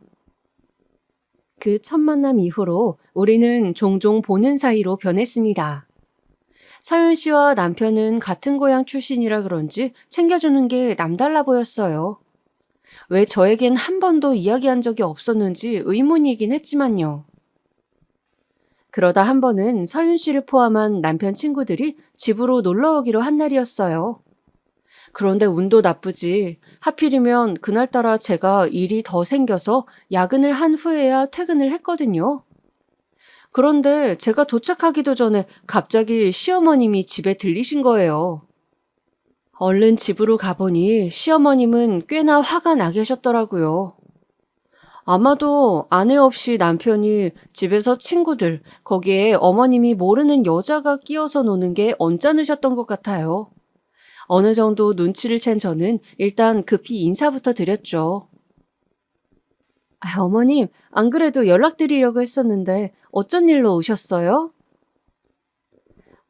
그 첫 만남 이후로 우리는 종종 보는 사이로 변했습니다. 서윤 씨와 남편은 같은 고향 출신이라 그런지 챙겨주는 게 남달라 보였어요. 왜 저에겐 한 번도 이야기한 적이 없었는지 의문이긴 했지만요. 그러다 한 번은 서윤 씨를 포함한 남편 친구들이 집으로 놀러 오기로 한 날이었어요. 그런데 운도 나쁘지. 하필이면 그날따라 제가 일이 더 생겨서 야근을 한 후에야 퇴근을 했거든요. 그런데 제가 도착하기도 전에 갑자기 시어머님이 집에 들리신 거예요. 얼른 집으로 가보니 시어머님은 꽤나 화가 나 계셨더라고요. 아마도 아내 없이 남편이 집에서 친구들, 거기에 어머님이 모르는 여자가 끼어서 노는 게 언짢으셨던 것 같아요. 어느 정도 눈치를 챈 저는 일단 급히 인사부터 드렸죠. 어머님, 안 그래도 연락드리려고 했었는데 어쩐 일로 오셨어요?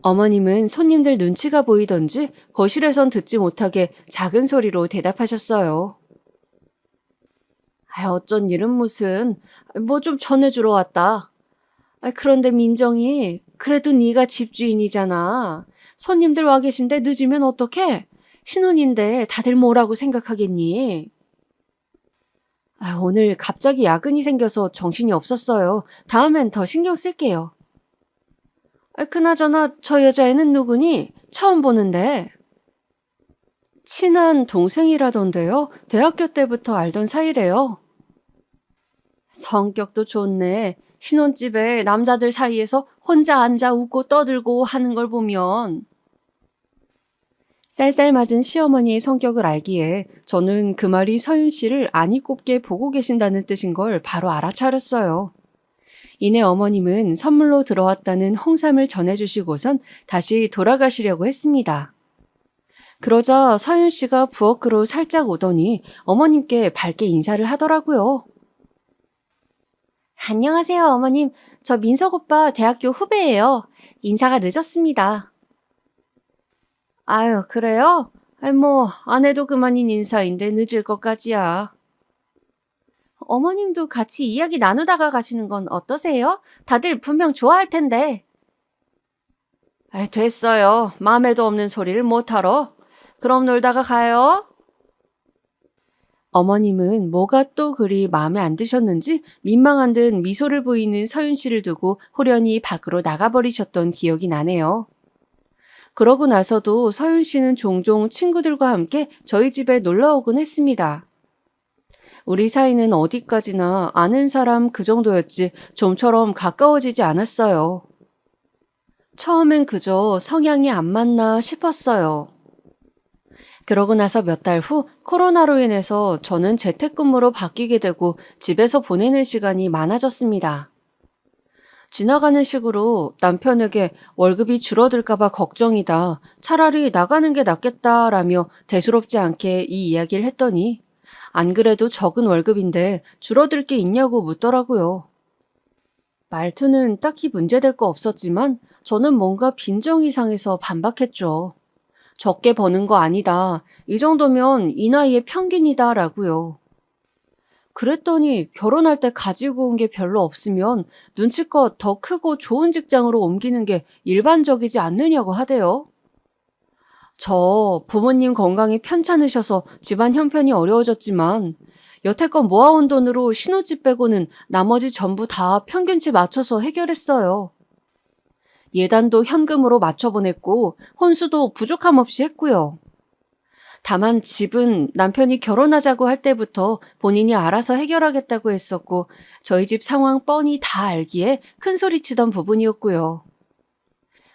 어머님은 손님들 눈치가 보이던지 거실에선 듣지 못하게 작은 소리로 대답하셨어요. 어쩐 일은 무슨, 뭐 좀 전해주러 왔다. 그런데 민정이 그래도 네가 집주인이잖아. 손님들 와 계신데 늦으면 어떡해? 신혼인데 다들 뭐라고 생각하겠니? 오늘 갑자기 야근이 생겨서 정신이 없었어요. 다음엔 더 신경 쓸게요. 그나저나 저 여자애는 누구니? 처음 보는데. 친한 동생이라던데요. 대학교 때부터 알던 사이래요. 성격도 좋네. 신혼집에 남자들 사이에서 혼자 앉아 웃고 떠들고 하는 걸 보면. 쌀쌀 맞은 시어머니의 성격을 알기에 저는 그 말이 서윤 씨를 안이 꼽게 보고 계신다는 뜻인 걸 바로 알아차렸어요. 이내 어머님은 선물로 들어왔다는 홍삼을 전해주시고선 다시 돌아가시려고 했습니다. 그러자 서윤 씨가 부엌으로 살짝 오더니 어머님께 밝게 인사를 하더라고요. 안녕하세요, 어머님. 저 민석 오빠 대학교 후배예요. 인사가 늦었습니다. 아유, 그래요? 안 해도 그만인 인사인데 늦을 것까지야. 어머님도 같이 이야기 나누다가 가시는 건 어떠세요? 다들 분명 좋아할 텐데. 됐어요. 마음에도 없는 소리를 못하러. 그럼 놀다가 가요. 어머님은 뭐가 또 그리 마음에 안 드셨는지 민망한 듯 미소를 보이는 서윤 씨를 두고 호련히 밖으로 나가버리셨던 기억이 나네요. 그러고 나서도 서윤 씨는 종종 친구들과 함께 저희 집에 놀러 오곤 했습니다. 우리 사이는 어디까지나 아는 사람 그 정도였지 좀처럼 가까워지지 않았어요. 처음엔 그저 성향이 안 맞나 싶었어요. 그러고 나서 몇 달 후 코로나로 인해서 저는 재택근무로 바뀌게 되고 집에서 보내는 시간이 많아졌습니다. 지나가는 식으로 남편에게 월급이 줄어들까봐 걱정이다. 차라리 나가는 게 낫겠다라며 대수롭지 않게 이 이야기를 했더니 안 그래도 적은 월급인데 줄어들 게 있냐고 묻더라고요. 말투는 딱히 문제될 거 없었지만 저는 뭔가 빈정이 상해서 반박했죠. 적게 버는 거 아니다. 이 정도면 이 나이의 평균이다 라고요. 그랬더니 결혼할 때 가지고 온 게 별로 없으면 눈치껏 더 크고 좋은 직장으로 옮기는 게 일반적이지 않느냐고 하대요. 저 부모님 건강이 편찮으셔서 집안 형편이 어려워졌지만 여태껏 모아온 돈으로 신혼집 빼고는 나머지 전부 다 평균치 맞춰서 해결했어요. 예단도 현금으로 맞춰보냈고 혼수도 부족함 없이 했고요. 다만 집은 남편이 결혼하자고 할 때부터 본인이 알아서 해결하겠다고 했었고 저희 집 상황 뻔히 다 알기에 큰소리치던 부분이었고요.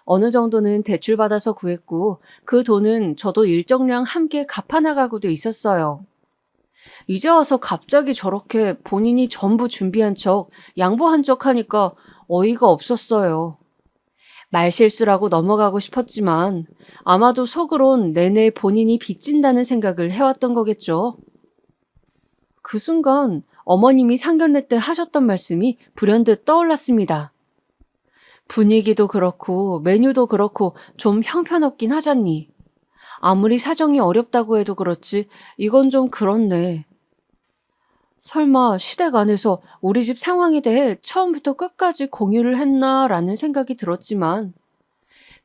어느 정도는 대출받아서 구했고 그 돈은 저도 일정량 함께 갚아나가고도 있었어요. 이제 와서 갑자기 저렇게 본인이 전부 준비한 척, 양보한 척 하니까 어이가 없었어요. 말실수라고 넘어가고 싶었지만 아마도 속으론 내내 본인이 빚진다는 생각을 해왔던 거겠죠. 그 순간 어머님이 상견례 때 하셨던 말씀이 불현듯 떠올랐습니다. 분위기도 그렇고 메뉴도 그렇고 좀 형편없긴 하잖니. 아무리 사정이 어렵다고 해도 그렇지 이건 좀 그렇네. 설마 시댁 안에서 우리 집 상황에 대해 처음부터 끝까지 공유를 했나라는 생각이 들었지만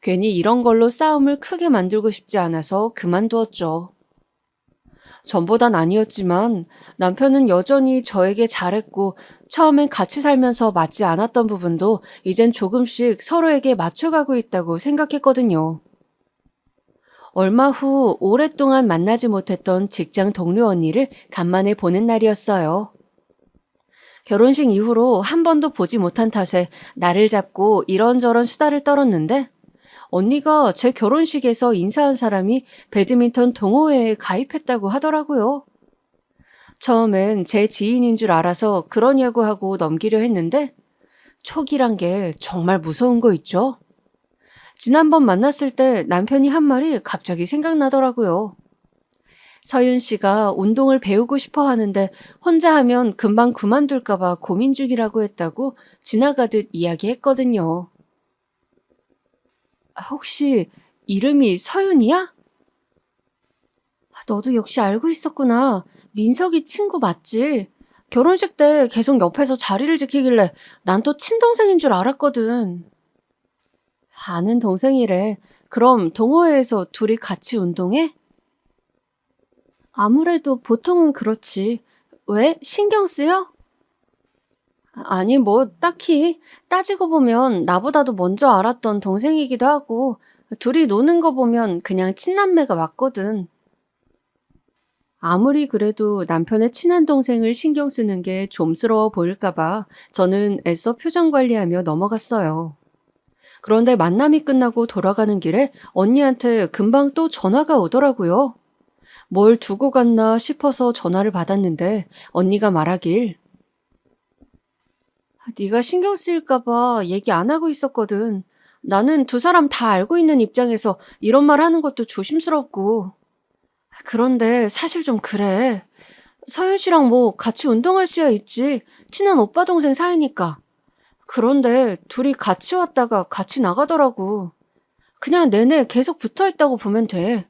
괜히 이런 걸로 싸움을 크게 만들고 싶지 않아서 그만두었죠. 전보단 아니었지만 남편은 여전히 저에게 잘했고 처음엔 같이 살면서 맞지 않았던 부분도 이젠 조금씩 서로에게 맞춰가고 있다고 생각했거든요. 얼마 후 오랫동안 만나지 못했던 직장 동료 언니를 간만에 보는 날이었어요. 결혼식 이후로 한 번도 보지 못한 탓에 나를 잡고 이런저런 수다를 떨었는데 언니가 제 결혼식에서 인사한 사람이 배드민턴 동호회에 가입했다고 하더라고요. 처음엔 제 지인인 줄 알아서 그러냐고 하고 넘기려 했는데 촉이란 게 정말 무서운 거 있죠? 지난번 만났을 때 남편이 한 말이 갑자기 생각나더라고요. 서윤 씨가 운동을 배우고 싶어 하는데 혼자 하면 금방 그만둘까봐 고민 중이라고 했다고 지나가듯 이야기했거든요. 혹시 이름이 서윤이야? 너도 역시 알고 있었구나. 민석이 친구 맞지? 결혼식 때 계속 옆에서 자리를 지키길래 난 또 친동생인 줄 알았거든. 아는 동생이래. 그럼 동호회에서 둘이 같이 운동해? 아무래도 보통은 그렇지. 왜? 신경 쓰여? 아니, 뭐, 딱히. 따지고 보면 나보다도 먼저 알았던 동생이기도 하고, 둘이 노는 거 보면 그냥 친남매가 맞거든. 아무리 그래도 남편의 친한 동생을 신경 쓰는 게 좀스러워 보일까봐 저는 애써 표정 관리하며 넘어갔어요. 그런데 만남이 끝나고 돌아가는 길에 언니한테 금방 또 전화가 오더라고요. 뭘 두고 갔나 싶어서 전화를 받았는데 언니가 말하길 네가 신경 쓰일까봐 얘기 안 하고 있었거든. 나는 두 사람 다 알고 있는 입장에서 이런 말 하는 것도 조심스럽고. 그런데 사실 좀 그래. 서윤 씨랑 뭐 같이 운동할 수야 있지. 친한 오빠 동생 사이니까. 그런데 둘이 같이 왔다가 같이 나가더라고. 그냥 내내 계속 붙어있다고 보면 돼.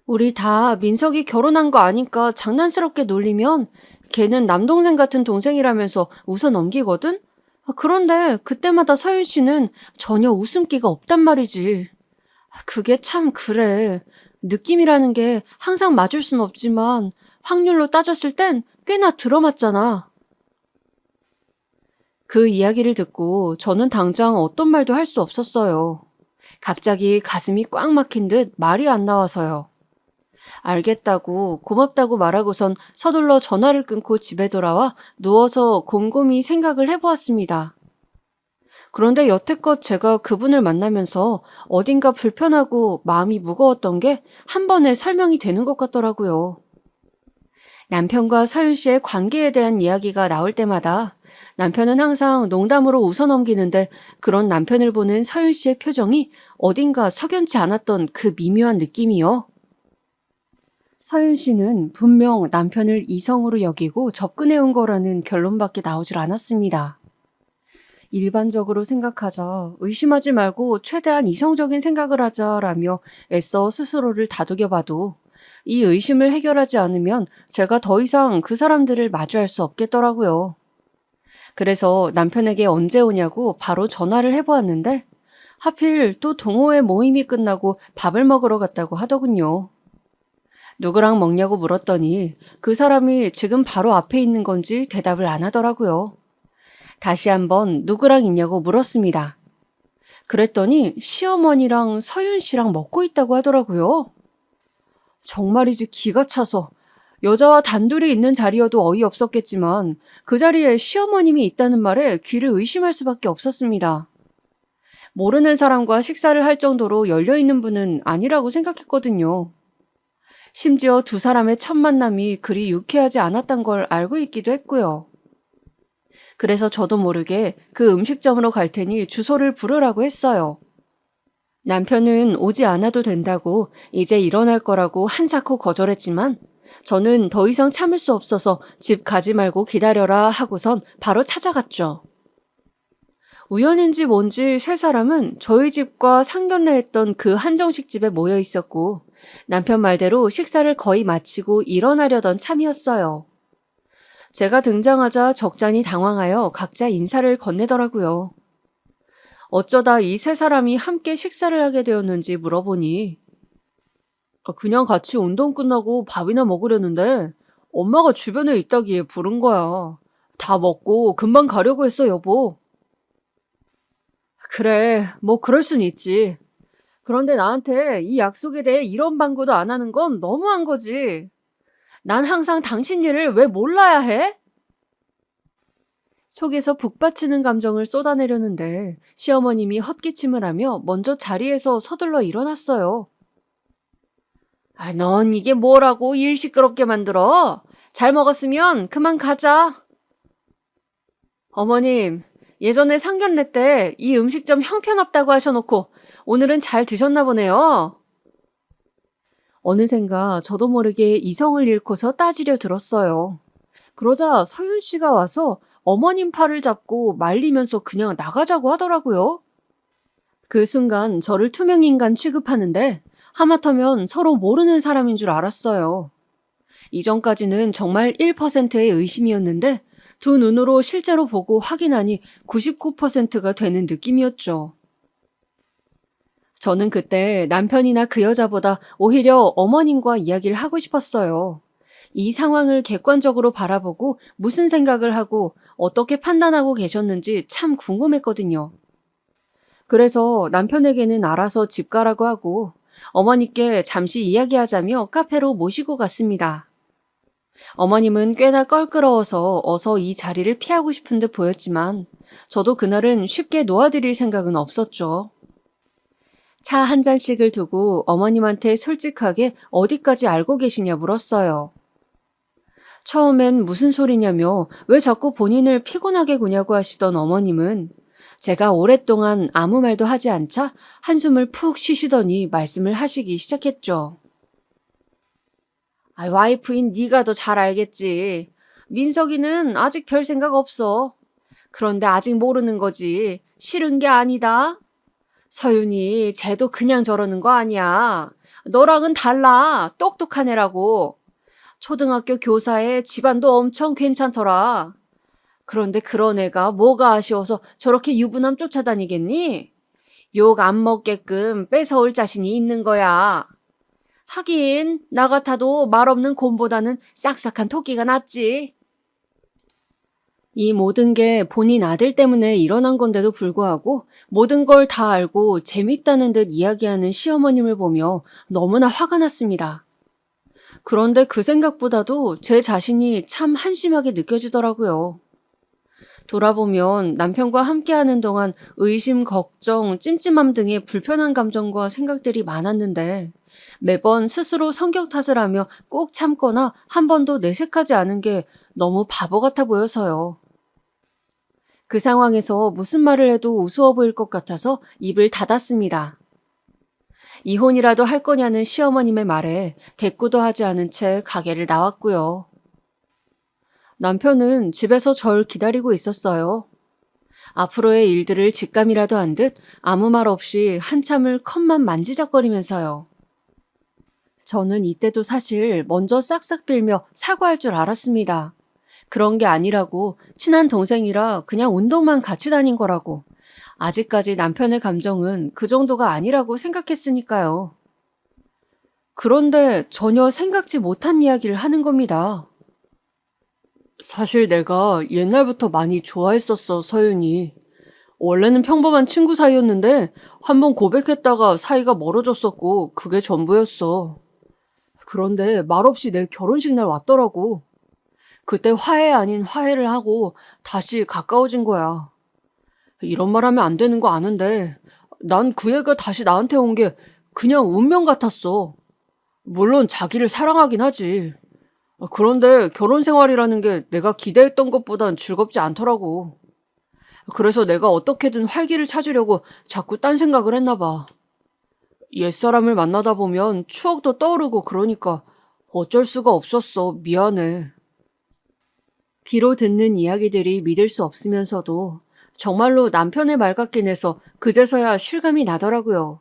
우리 다 민석이 결혼한 거 아니까 장난스럽게 놀리면 걔는 남동생 같은 동생이라면서 웃어 넘기거든? 그런데 그때마다 서윤 씨는 전혀 웃음기가 없단 말이지. 그게 참 그래. 느낌이라는 게 항상 맞을 순 없지만 확률로 따졌을 땐 꽤나 들어맞잖아. 그 이야기를 듣고 저는 당장 어떤 말도 할 수 없었어요. 갑자기 가슴이 꽉 막힌 듯 말이 안 나와서요. 알겠다고 고맙다고 말하고선 서둘러 전화를 끊고 집에 돌아와 누워서 곰곰이 생각을 해보았습니다. 그런데 여태껏 제가 그분을 만나면서 어딘가 불편하고 마음이 무거웠던 게 한 번에 설명이 되는 것 같더라고요. 남편과 서윤 씨의 관계에 대한 이야기가 나올 때마다 남편은 항상 농담으로 웃어넘기는데 그런 남편을 보는 서윤 씨의 표정이 어딘가 석연치 않았던 그 미묘한 느낌이요. 서윤 씨는 분명 남편을 이성으로 여기고 접근해온 거라는 결론밖에 나오질 않았습니다. 일반적으로 생각하자, 의심하지 말고 최대한 이성적인 생각을 하자라며 애써 스스로를 다독여봐도 이 의심을 해결하지 않으면 제가 더 이상 그 사람들을 마주할 수 없겠더라고요. 그래서 남편에게 언제 오냐고 바로 전화를 해보았는데 하필 또 동호회 모임이 끝나고 밥을 먹으러 갔다고 하더군요. 누구랑 먹냐고 물었더니 그 사람이 지금 바로 앞에 있는 건지 대답을 안 하더라고요. 다시 한번 누구랑 있냐고 물었습니다. 그랬더니 시어머니랑 서윤 씨랑 먹고 있다고 하더라고요. 정말이지 기가 차서 여자와 단둘이 있는 자리여도 어이없었겠지만 그 자리에 시어머님이 있다는 말에 귀를 의심할 수밖에 없었습니다. 모르는 사람과 식사를 할 정도로 열려있는 분은 아니라고 생각했거든요. 심지어 두 사람의 첫 만남이 그리 유쾌하지 않았던 걸 알고 있기도 했고요. 그래서 저도 모르게 그 음식점으로 갈 테니 주소를 부르라고 했어요. 남편은 오지 않아도 된다고 이제 일어날 거라고 한사코 거절했지만 저는 더 이상 참을 수 없어서 집 가지 말고 기다려라 하고선 바로 찾아갔죠. 우연인지 뭔지 세 사람은 저희 집과 상견례했던 그 한정식 집에 모여 있었고 남편 말대로 식사를 거의 마치고 일어나려던 참이었어요. 제가 등장하자 적잖이 당황하여 각자 인사를 건네더라고요. 어쩌다 이 세 사람이 함께 식사를 하게 되었는지 물어보니 그냥 같이 운동 끝나고 밥이나 먹으려는데 엄마가 주변에 있다기에 부른 거야. 다 먹고 금방 가려고 했어, 여보. 그래, 뭐 그럴 순 있지. 그런데 나한테 이 약속에 대해 이런 방구도 안 하는 건 너무한 거지. 난 항상 당신 일을 왜 몰라야 해? 속에서 북받치는 감정을 쏟아내려는데 시어머님이 헛기침을 하며 먼저 자리에서 서둘러 일어났어요. 넌 이게 뭐라고 일 시끄럽게 만들어? 잘 먹었으면 그만 가자. 어머님, 예전에 상견례 때 이 음식점 형편없다고 하셔놓고 오늘은 잘 드셨나 보네요. 어느샌가 저도 모르게 이성을 잃고서 따지려 들었어요. 그러자 서윤 씨가 와서 어머님 팔을 잡고 말리면서 그냥 나가자고 하더라고요. 그 순간 저를 투명인간 취급하는데 하마터면 서로 모르는 사람인 줄 알았어요. 이전까지는 정말 1%의 의심이었는데 두 눈으로 실제로 보고 확인하니 99%가 되는 느낌이었죠. 저는 그때 남편이나 그 여자보다 오히려 어머님과 이야기를 하고 싶었어요. 이 상황을 객관적으로 바라보고 무슨 생각을 하고 어떻게 판단하고 계셨는지 참 궁금했거든요. 그래서 남편에게는 알아서 집 가라고 하고 어머니께 잠시 이야기하자며 카페로 모시고 갔습니다. 어머님은 꽤나 껄끄러워서 어서 이 자리를 피하고 싶은 듯 보였지만 저도 그날은 쉽게 놓아드릴 생각은 없었죠. 차 한 잔씩을 두고 어머님한테 솔직하게 어디까지 알고 계시냐 물었어요. 처음엔 무슨 소리냐며 왜 자꾸 본인을 피곤하게 구냐고 하시던 어머님은 제가 오랫동안 아무 말도 하지 않자 한숨을 푹 쉬시더니 말씀을 하시기 시작했죠. 와이프인 네가 더 잘 알겠지. 민석이는 아직 별 생각 없어. 그런데 아직 모르는 거지. 싫은 게 아니다. 서윤이 쟤도 그냥 저러는 거 아니야. 너랑은 달라. 똑똑한 애라고. 초등학교 교사에 집안도 엄청 괜찮더라. 그런데 그런 애가 뭐가 아쉬워서 저렇게 유부남 쫓아다니겠니? 욕 안 먹게끔 뺏어올 자신이 있는 거야. 하긴 나 같아도 말 없는 곰보다는 싹싹한 토끼가 낫지. 이 모든 게 본인 아들 때문에 일어난 건데도 불구하고 모든 걸 다 알고 재밌다는 듯 이야기하는 시어머님을 보며 너무나 화가 났습니다. 그런데 그 생각보다도 제 자신이 참 한심하게 느껴지더라고요. 돌아보면 남편과 함께하는 동안 의심, 걱정, 찜찜함 등의 불편한 감정과 생각들이 많았는데 매번 스스로 성격 탓을 하며 꾹 참거나 한 번도 내색하지 않은 게 너무 바보 같아 보여서요. 그 상황에서 무슨 말을 해도 우스워 보일 것 같아서 입을 닫았습니다. 이혼이라도 할 거냐는 시어머님의 말에 대꾸도 하지 않은 채 가게를 나왔고요. 남편은 집에서 절 기다리고 있었어요. 앞으로의 일들을 직감이라도 한 듯 아무 말 없이 한참을 컵만 만지작거리면서요. 저는 이때도 사실 먼저 싹싹 빌며 사과할 줄 알았습니다. 그런 게 아니라고, 친한 동생이라 그냥 운동만 같이 다닌 거라고. 아직까지 남편의 감정은 그 정도가 아니라고 생각했으니까요. 그런데 전혀 생각지 못한 이야기를 하는 겁니다. 사실 내가 옛날부터 많이 좋아했었어, 서윤이. 원래는 평범한 친구 사이였는데 한번 고백했다가 사이가 멀어졌었고 그게 전부였어. 그런데 말없이 내 결혼식 날 왔더라고. 그때 화해 아닌 화해를 하고 다시 가까워진 거야. 이런 말 하면 안 되는 거 아는데 난 그 애가 다시 나한테 온 게 그냥 운명 같았어. 물론 자기를 사랑하긴 하지. 그런데 결혼 생활이라는 게 내가 기대했던 것보단 즐겁지 않더라고. 그래서 내가 어떻게든 활기를 찾으려고 자꾸 딴 생각을 했나 봐. 옛사람을 만나다 보면 추억도 떠오르고 그러니까 어쩔 수가 없었어. 미안해. 귀로 듣는 이야기들이 믿을 수 없으면서도 정말로 남편의 말 같긴 해서 그제서야 실감이 나더라고요.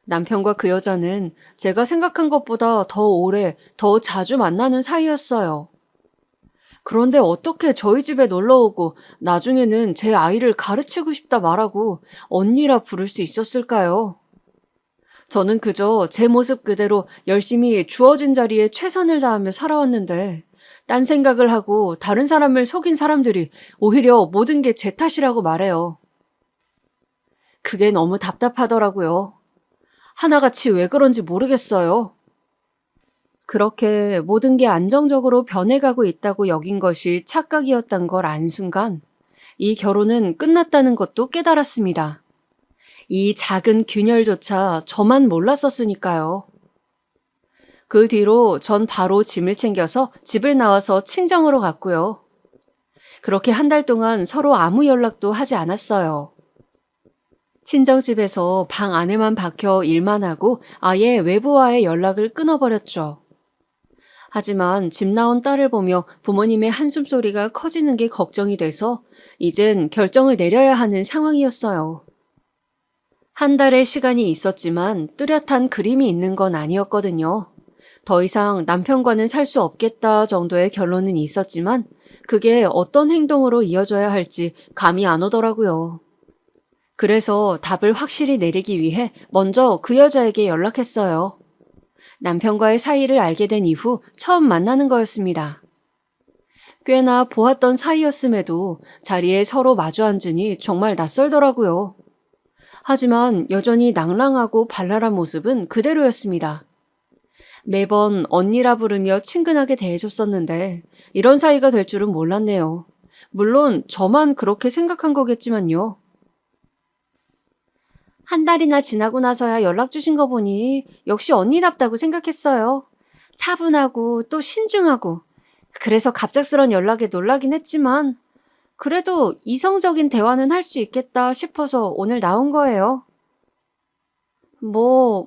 남편과 그 여자는 제가 생각한 것보다 더 오래, 더 자주 만나는 사이였어요. 그런데 어떻게 저희 집에 놀러 오고 나중에는 제 아이를 가르치고 싶다 말하고 언니라 부를 수 있었을까요? 저는 그저 제 모습 그대로 열심히 주어진 자리에 최선을 다하며 살아왔는데 딴 생각을 하고 다른 사람을 속인 사람들이 오히려 모든 게 제 탓이라고 말해요. 그게 너무 답답하더라고요. 하나같이 왜 그런지 모르겠어요. 그렇게 모든 게 안정적으로 변해가고 있다고 여긴 것이 착각이었단 걸 안 순간 이 결혼은 끝났다는 것도 깨달았습니다. 이 작은 균열조차 저만 몰랐었으니까요. 그 뒤로 전 바로 짐을 챙겨서 집을 나와서 친정으로 갔고요. 그렇게 한 달 동안 서로 아무 연락도 하지 않았어요. 친정집에서 방 안에만 박혀 일만 하고 아예 외부와의 연락을 끊어버렸죠. 하지만 집 나온 딸을 보며 부모님의 한숨소리가 커지는 게 걱정이 돼서 이젠 결정을 내려야 하는 상황이었어요. 한 달의 시간이 있었지만 뚜렷한 그림이 있는 건 아니었거든요. 더 이상 남편과는 살 수 없겠다 정도의 결론은 있었지만 그게 어떤 행동으로 이어져야 할지 감이 안 오더라고요. 그래서 답을 확실히 내리기 위해 먼저 그 여자에게 연락했어요. 남편과의 사이를 알게 된 이후 처음 만나는 거였습니다. 꽤나 보았던 사이였음에도 자리에 서로 마주 앉으니 정말 낯설더라고요. 하지만 여전히 낭랑하고 발랄한 모습은 그대로였습니다. 매번 언니라 부르며 친근하게 대해줬었는데 이런 사이가 될 줄은 몰랐네요. 물론 저만 그렇게 생각한 거겠지만요. 한 달이나 지나고 나서야 연락 주신 거 보니 역시 언니답다고 생각했어요. 차분하고 또 신중하고. 그래서 갑작스런 연락에 놀라긴 했지만 그래도 이성적인 대화는 할 수 있겠다 싶어서 오늘 나온 거예요.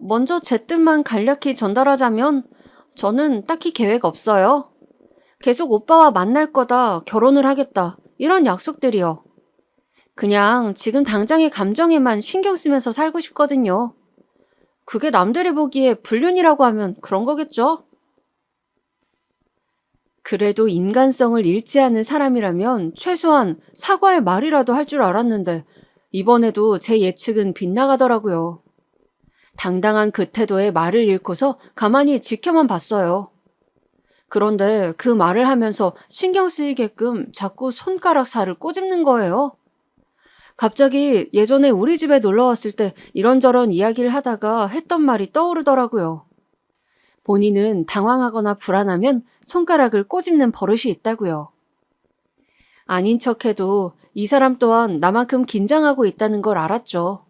먼저 제 뜻만 간략히 전달하자면 저는 딱히 계획 없어요. 계속 오빠와 만날 거다, 결혼을 하겠다, 이런 약속들이요. 그냥 지금 당장의 감정에만 신경 쓰면서 살고 싶거든요. 그게 남들이 보기에 불륜이라고 하면 그런 거겠죠? 그래도 인간성을 잃지 않은 사람이라면 최소한 사과의 말이라도 할 줄 알았는데 이번에도 제 예측은 빗나가더라고요. 당당한 그 태도에 말을 잃고서 가만히 지켜만 봤어요. 그런데 그 말을 하면서 신경 쓰이게끔 자꾸 손가락 살을 꼬집는 거예요. 갑자기 예전에 우리 집에 놀러 왔을 때 이런저런 이야기를 하다가 했던 말이 떠오르더라고요. 본인은 당황하거나 불안하면 손가락을 꼬집는 버릇이 있다고요. 아닌 척해도 이 사람 또한 나만큼 긴장하고 있다는 걸 알았죠.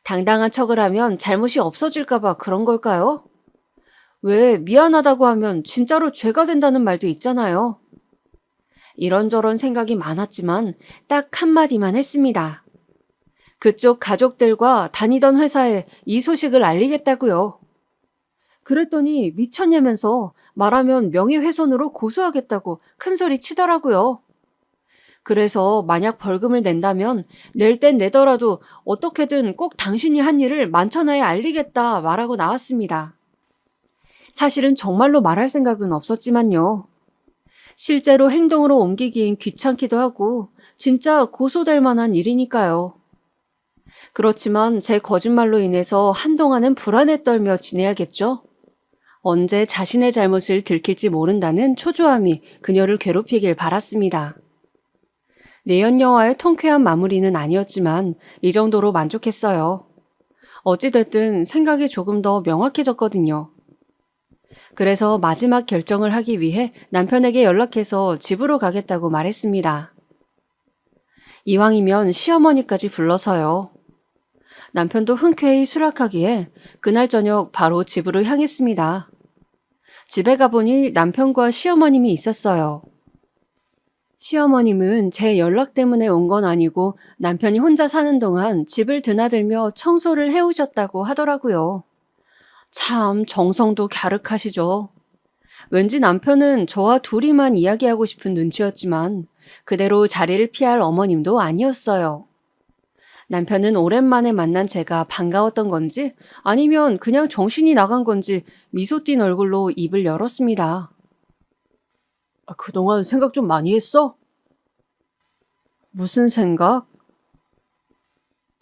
당당한 척을 하면 잘못이 없어질까봐 그런 걸까요? 왜 미안하다고 하면 진짜로 죄가 된다는 말도 있잖아요. 이런저런 생각이 많았지만 딱 한마디만 했습니다. 그쪽 가족들과 다니던 회사에 이 소식을 알리겠다고요. 그랬더니 미쳤냐면서 말하면 명예훼손으로 고소하겠다고 큰소리 치더라고요. 그래서 만약 벌금을 낸다면 낼 땐 내더라도 어떻게든 꼭 당신이 한 일을 만천하에 알리겠다 말하고 나왔습니다. 사실은 정말로 말할 생각은 없었지만요. 실제로 행동으로 옮기긴 귀찮기도 하고 진짜 고소될 만한 일이니까요. 그렇지만 제 거짓말로 인해서 한동안은 불안에 떨며 지내야겠죠? 언제 자신의 잘못을 들킬지 모른다는 초조함이 그녀를 괴롭히길 바랐습니다. 내연 영화의 통쾌한 마무리는 아니었지만 이 정도로 만족했어요. 어찌됐든 생각이 조금 더 명확해졌거든요. 그래서 마지막 결정을 하기 위해 남편에게 연락해서 집으로 가겠다고 말했습니다. 이왕이면 시어머니까지 불러서요. 남편도 흔쾌히 수락하기에 그날 저녁 바로 집으로 향했습니다. 집에 가보니 남편과 시어머님이 있었어요. 시어머님은 제 연락 때문에 온 건 아니고 남편이 혼자 사는 동안 집을 드나들며 청소를 해오셨다고 하더라고요. 참 정성도 갸륵하시죠. 왠지 남편은 저와 둘이만 이야기하고 싶은 눈치였지만 그대로 자리를 피할 어머님도 아니었어요. 남편은 오랜만에 만난 제가 반가웠던 건지 아니면 그냥 정신이 나간 건지 미소 띤 얼굴로 입을 열었습니다. 그동안 생각 좀 많이 했어? 무슨 생각?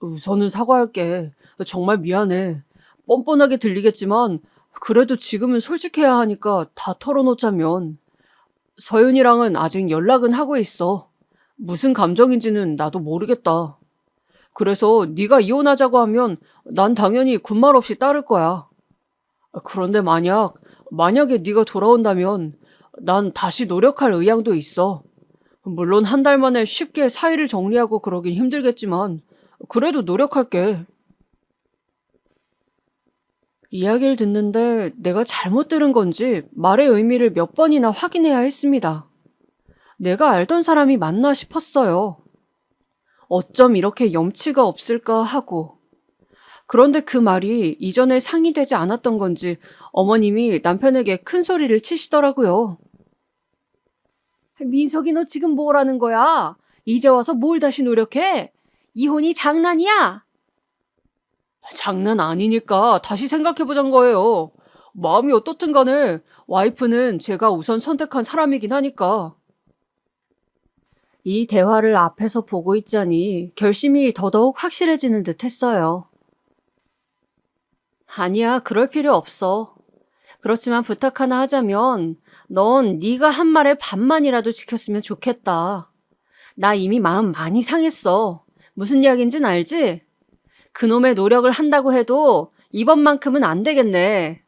우선은 사과할게. 정말 미안해. 뻔뻔하게 들리겠지만 그래도 지금은 솔직해야 하니까 다 털어놓자면. 서윤이랑은 아직 연락은 하고 있어. 무슨 감정인지는 나도 모르겠다. 그래서 네가 이혼하자고 하면 난 당연히 군말 없이 따를 거야. 그런데 만약에 네가 돌아온다면 난 다시 노력할 의향도 있어. 물론 한 달 만에 쉽게 사이를 정리하고 그러긴 힘들겠지만 그래도 노력할게. 이야기를 듣는데 내가 잘못 들은 건지 말의 의미를 몇 번이나 확인해야 했습니다. 내가 알던 사람이 맞나 싶었어요. 어쩜 이렇게 염치가 없을까 하고. 그런데 그 말이 이전에 상의되지 않았던 건지 어머님이 남편에게 큰 소리를 치시더라고요. 민석이 너 지금 뭐라는 거야? 이제 와서 뭘 다시 노력해? 이혼이 장난이야? 장난 아니니까 다시 생각해보자는 거예요. 마음이 어떻든 간에 와이프는 제가 우선 선택한 사람이긴 하니까. 이 대화를 앞에서 보고 있자니 결심이 더더욱 확실해지는 듯 했어요. 아니야, 그럴 필요 없어. 그렇지만 부탁 하나 하자면 넌 네가 한 말의 반만이라도 지켰으면 좋겠다. 나 이미 마음 많이 상했어. 무슨 이야기인진 알지? 그놈의 노력을 한다고 해도 이번만큼은 안 되겠네.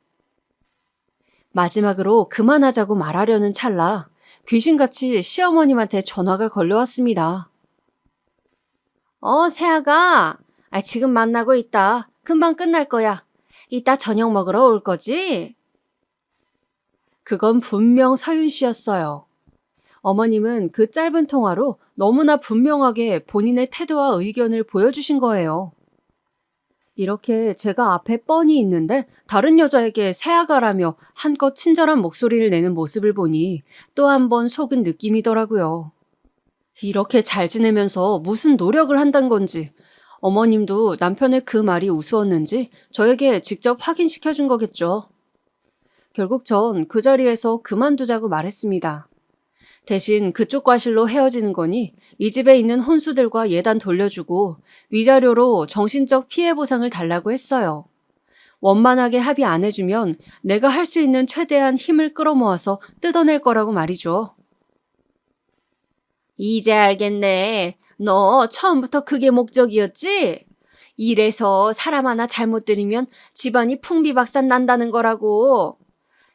마지막으로 그만하자고 말하려는 찰나 귀신같이 시어머님한테 전화가 걸려왔습니다. 세아가, 지금 만나고 있다. 금방 끝날 거야. 이따 저녁 먹으러 올 거지? 그건 분명 서윤 씨였어요. 어머님은 그 짧은 통화로 너무나 분명하게 본인의 태도와 의견을 보여주신 거예요. 이렇게 제가 앞에 뻔히 있는데 다른 여자에게 새아가라며 한껏 친절한 목소리를 내는 모습을 보니 또 한 번 속은 느낌이더라고요. 이렇게 잘 지내면서 무슨 노력을 한단 건지 어머님도 남편의 그 말이 우스웠는지 저에게 직접 확인시켜준 거겠죠. 결국 전 그 자리에서 그만두자고 말했습니다. 대신 그쪽 과실로 헤어지는 거니 이 집에 있는 혼수들과 예단 돌려주고 위자료로 정신적 피해 보상을 달라고 했어요. 원만하게 합의 안 해주면 내가 할 수 있는 최대한 힘을 끌어모아서 뜯어낼 거라고 말이죠. 이제 알겠네. 너 처음부터 그게 목적이었지? 이래서 사람 하나 잘못 들이면 집안이 풍비박산 난다는 거라고.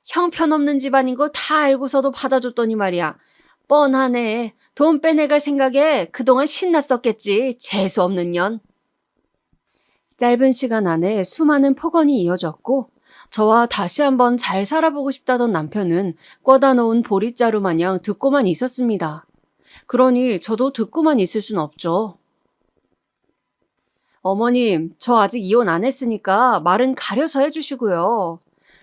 형편없는 집안인 거 다 알고서도 받아줬더니 말이야. 뻔하네. 돈 빼내갈 생각에 그동안 신났었겠지. 재수없는 년. 짧은 시간 안에 수많은 폭언이 이어졌고 저와 다시 한번 잘 살아보고 싶다던 남편은 꿔다 놓은 보릿자루 마냥 듣고만 있었습니다. 그러니 저도 듣고만 있을 순 없죠. 어머님, 저 아직 이혼 안 했으니까 말은 가려서 해주시고요.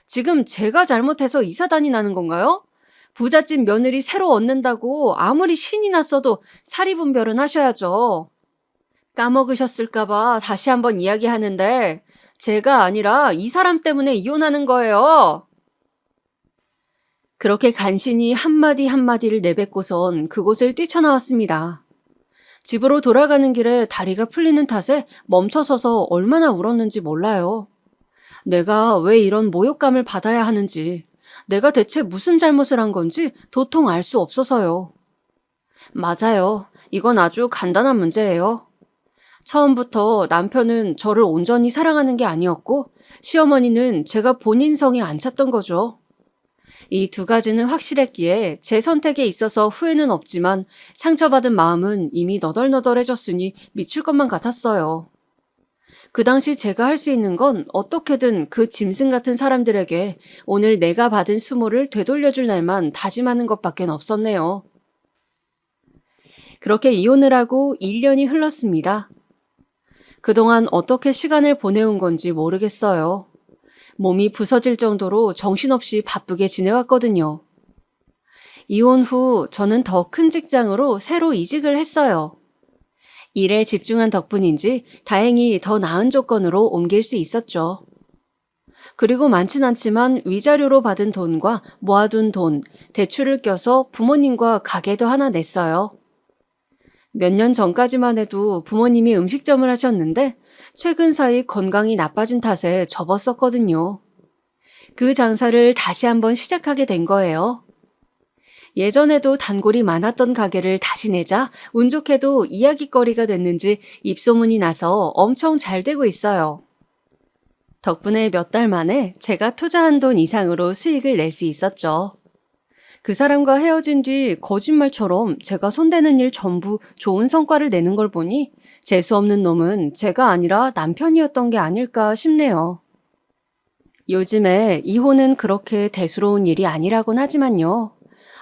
지금 제가 잘못해서 이사단이 나는 건가요? 부잣집 며느리 새로 얻는다고 아무리 신이 났어도 사리분별은 하셔야죠. 까먹으셨을까봐 다시 한번 이야기하는데 제가 아니라 이 사람 때문에 이혼하는 거예요. 그렇게 간신히 한마디 한마디를 내뱉고선 그곳을 뛰쳐나왔습니다. 집으로 돌아가는 길에 다리가 풀리는 탓에 멈춰서서 얼마나 울었는지 몰라요. 내가 왜 이런 모욕감을 받아야 하는지, 내가 대체 무슨 잘못을 한 건지 도통 알 수 없어서요. 맞아요. 이건 아주 간단한 문제예요. 처음부터 남편은 저를 온전히 사랑하는 게 아니었고, 시어머니는 제가 본인 성에 안 찼던 거죠. 이 두 가지는 확실했기에 제 선택에 있어서 후회는 없지만 상처받은 마음은 이미 너덜너덜해졌으니 미칠 것만 같았어요. 그 당시 제가 할 수 있는 건 어떻게든 그 짐승 같은 사람들에게 오늘 내가 받은 수모를 되돌려줄 날만 다짐하는 것밖엔 없었네요. 그렇게 이혼을 하고 1년이 흘렀습니다. 그동안 어떻게 시간을 보내온 건지 모르겠어요. 몸이 부서질 정도로 정신없이 바쁘게 지내왔거든요. 이혼 후 저는 더 큰 직장으로 새로 이직을 했어요. 일에 집중한 덕분인지 다행히 더 나은 조건으로 옮길 수 있었죠. 그리고 많진 않지만 위자료로 받은 돈과 모아둔 돈, 대출을 껴서 부모님과 가게도 하나 냈어요. 몇 년 전까지만 해도 부모님이 음식점을 하셨는데 최근 사이 건강이 나빠진 탓에 접었었거든요. 그 장사를 다시 한번 시작하게 된 거예요. 예전에도 단골이 많았던 가게를 다시 내자 운 좋게도 이야깃거리가 됐는지 입소문이 나서 엄청 잘 되고 있어요. 덕분에 몇 달 만에 제가 투자한 돈 이상으로 수익을 낼 수 있었죠. 그 사람과 헤어진 뒤 거짓말처럼 제가 손대는 일 전부 좋은 성과를 내는 걸 보니 재수없는 놈은 제가 아니라 남편이었던 게 아닐까 싶네요. 요즘에 이혼은 그렇게 대수로운 일이 아니라곤 하지만요.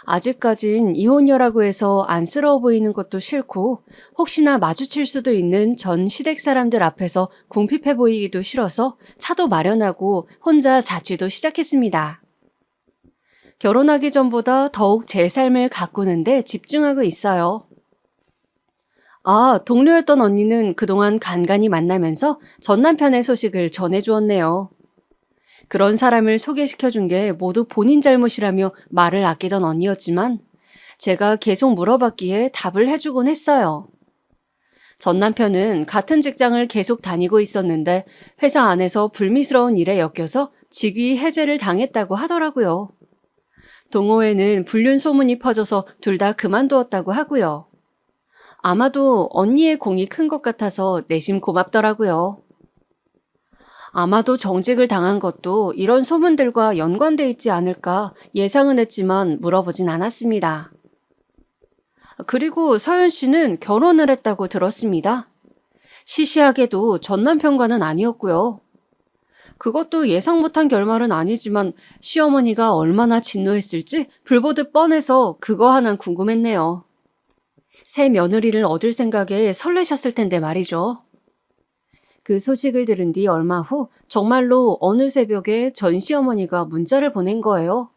아직까진 이혼녀라고 해서 안쓰러워 보이는 것도 싫고 혹시나 마주칠 수도 있는 전 시댁 사람들 앞에서 궁핍해 보이기도 싫어서 차도 마련하고 혼자 자취도 시작했습니다. 결혼하기 전보다 더욱 제 삶을 가꾸는데 집중하고 있어요. 동료였던 언니는 그동안 간간히 만나면서 전 남편의 소식을 전해주었네요. 그런 사람을 소개시켜준 게 모두 본인 잘못이라며 말을 아끼던 언니였지만 제가 계속 물어봤기에 답을 해주곤 했어요. 전 남편은 같은 직장을 계속 다니고 있었는데 회사 안에서 불미스러운 일에 엮여서 직위 해제를 당했다고 하더라고요. 동호회는 불륜 소문이 퍼져서 둘 다 그만두었다고 하고요. 아마도 언니의 공이 큰 것 같아서 내심 고맙더라고요. 아마도 정직을 당한 것도 이런 소문들과 연관돼 있지 않을까 예상은 했지만 물어보진 않았습니다. 그리고 서연 씨는 결혼을 했다고 들었습니다. 시시하게도 전 남편과는 아니었고요. 그것도 예상 못한 결말은 아니지만 시어머니가 얼마나 진노했을지 불보듯 뻔해서 그거 하나 궁금했네요. 새 며느리를 얻을 생각에 설레셨을 텐데 말이죠. 그 소식을 들은 뒤 얼마 후 정말로 어느 새벽에 전 시어머니가 문자를 보낸 거예요.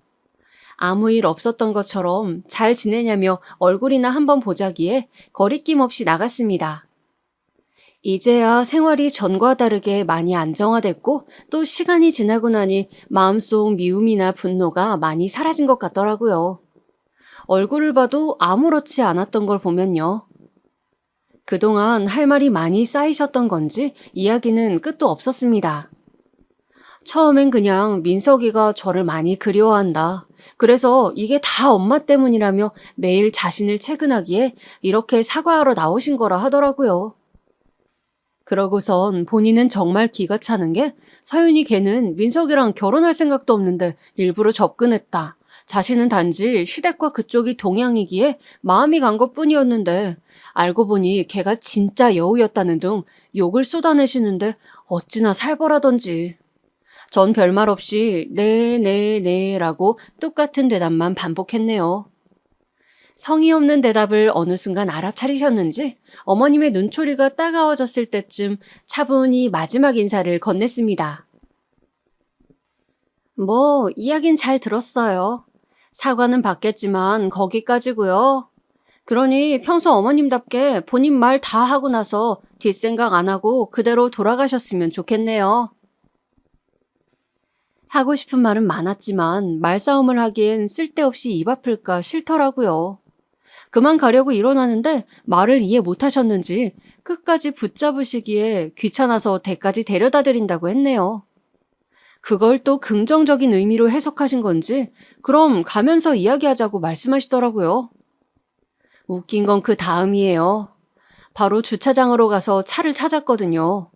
아무 일 없었던 것처럼 잘 지내냐며 얼굴이나 한번 보자기에 거리낌 없이 나갔습니다. 이제야 생활이 전과 다르게 많이 안정화됐고 또 시간이 지나고 나니 마음속 미움이나 분노가 많이 사라진 것 같더라고요. 얼굴을 봐도 아무렇지 않았던 걸 보면요. 그동안 할 말이 많이 쌓이셨던 건지 이야기는 끝도 없었습니다. 처음엔 그냥 민석이가 저를 많이 그리워한다. 그래서 이게 다 엄마 때문이라며 매일 자신을 채근하기에 이렇게 사과하러 나오신 거라 하더라고요. 그러고선 본인은 정말 기가 차는 게 서윤이 걔는 민석이랑 결혼할 생각도 없는데 일부러 접근했다. 자신은 단지 시댁과 그쪽이 동양이기에 마음이 간 것뿐이었는데 알고 보니 걔가 진짜 여우였다는 등 욕을 쏟아내시는데 어찌나 살벌하던지. 전 별말 없이 네 라고 똑같은 대답만 반복했네요. 성의 없는 대답을 어느 순간 알아차리셨는지 어머님의 눈초리가 따가워졌을 때쯤 차분히 마지막 인사를 건넸습니다. 뭐, 이야긴 잘 들었어요. 사과는 받겠지만 거기까지고요. 그러니 평소 어머님답게 본인 말 다 하고 나서 뒷생각 안 하고 그대로 돌아가셨으면 좋겠네요. 하고 싶은 말은 많았지만 말싸움을 하기엔 쓸데없이 입 아플까 싫더라고요. 그만 가려고 일어나는데 말을 이해 못하셨는지 끝까지 붙잡으시기에 귀찮아서 댁까지 데려다 드린다고 했네요. 그걸 또 긍정적인 의미로 해석하신 건지 그럼 가면서 이야기하자고 말씀하시더라고요. 웃긴 건 그 다음이에요. 바로 주차장으로 가서 차를 찾았거든요.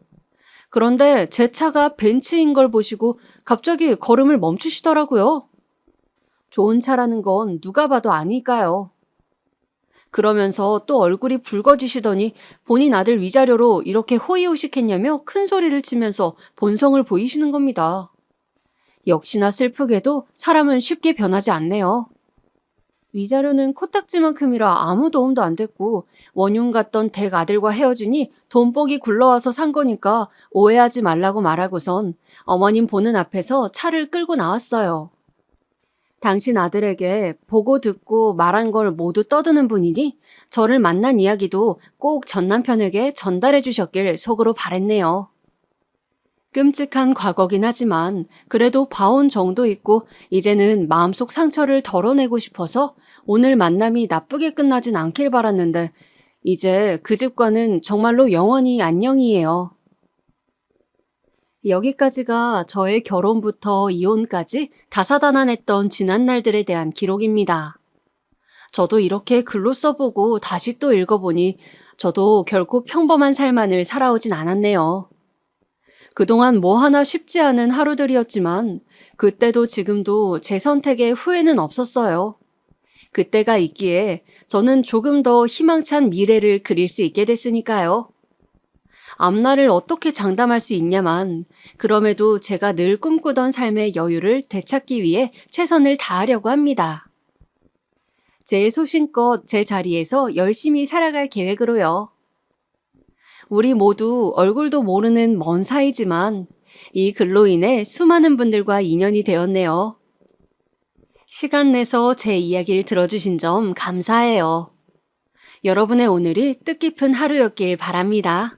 그런데 제 차가 벤츠인 걸 보시고 갑자기 걸음을 멈추시더라고요. 좋은 차라는 건 누가 봐도 아닐까요? 그러면서 또 얼굴이 붉어지시더니 본인 아들 위자료로 이렇게 호의호식했냐며 큰 소리를 치면서 본성을 보이시는 겁니다. 역시나 슬프게도 사람은 쉽게 변하지 않네요. 위자료는 코딱지만큼이라 아무 도움도 안 됐고 원흉 같던 댁 아들과 헤어지니 돈복이 굴러와서 산 거니까 오해하지 말라고 말하고선 어머님 보는 앞에서 차를 끌고 나왔어요. 당신 아들에게 보고 듣고 말한 걸 모두 떠드는 분이니 저를 만난 이야기도 꼭 전 남편에게 전달해 주셨길 속으로 바랬네요. 끔찍한 과거긴 하지만 그래도 봐온 정도 있고 이제는 마음속 상처를 덜어내고 싶어서 오늘 만남이 나쁘게 끝나진 않길 바랐는데 이제 그 집과는 정말로 영원히 안녕이에요. 여기까지가 저의 결혼부터 이혼까지 다사다난했던 지난 날들에 대한 기록입니다. 저도 이렇게 글로 써보고 다시 또 읽어보니 저도 결코 평범한 삶만을 살아오진 않았네요. 그동안 뭐 하나 쉽지 않은 하루들이었지만 그때도 지금도 제 선택에 후회는 없었어요. 그때가 있기에 저는 조금 더 희망찬 미래를 그릴 수 있게 됐으니까요. 앞날을 어떻게 장담할 수 있냐만 그럼에도 제가 늘 꿈꾸던 삶의 여유를 되찾기 위해 최선을 다하려고 합니다. 제 소신껏 제 자리에서 열심히 살아갈 계획으로요. 우리 모두 얼굴도 모르는 먼 사이지만 이 글로 인해 수많은 분들과 인연이 되었네요. 시간 내서 제 이야기를 들어주신 점 감사해요. 여러분의 오늘이 뜻깊은 하루였길 바랍니다.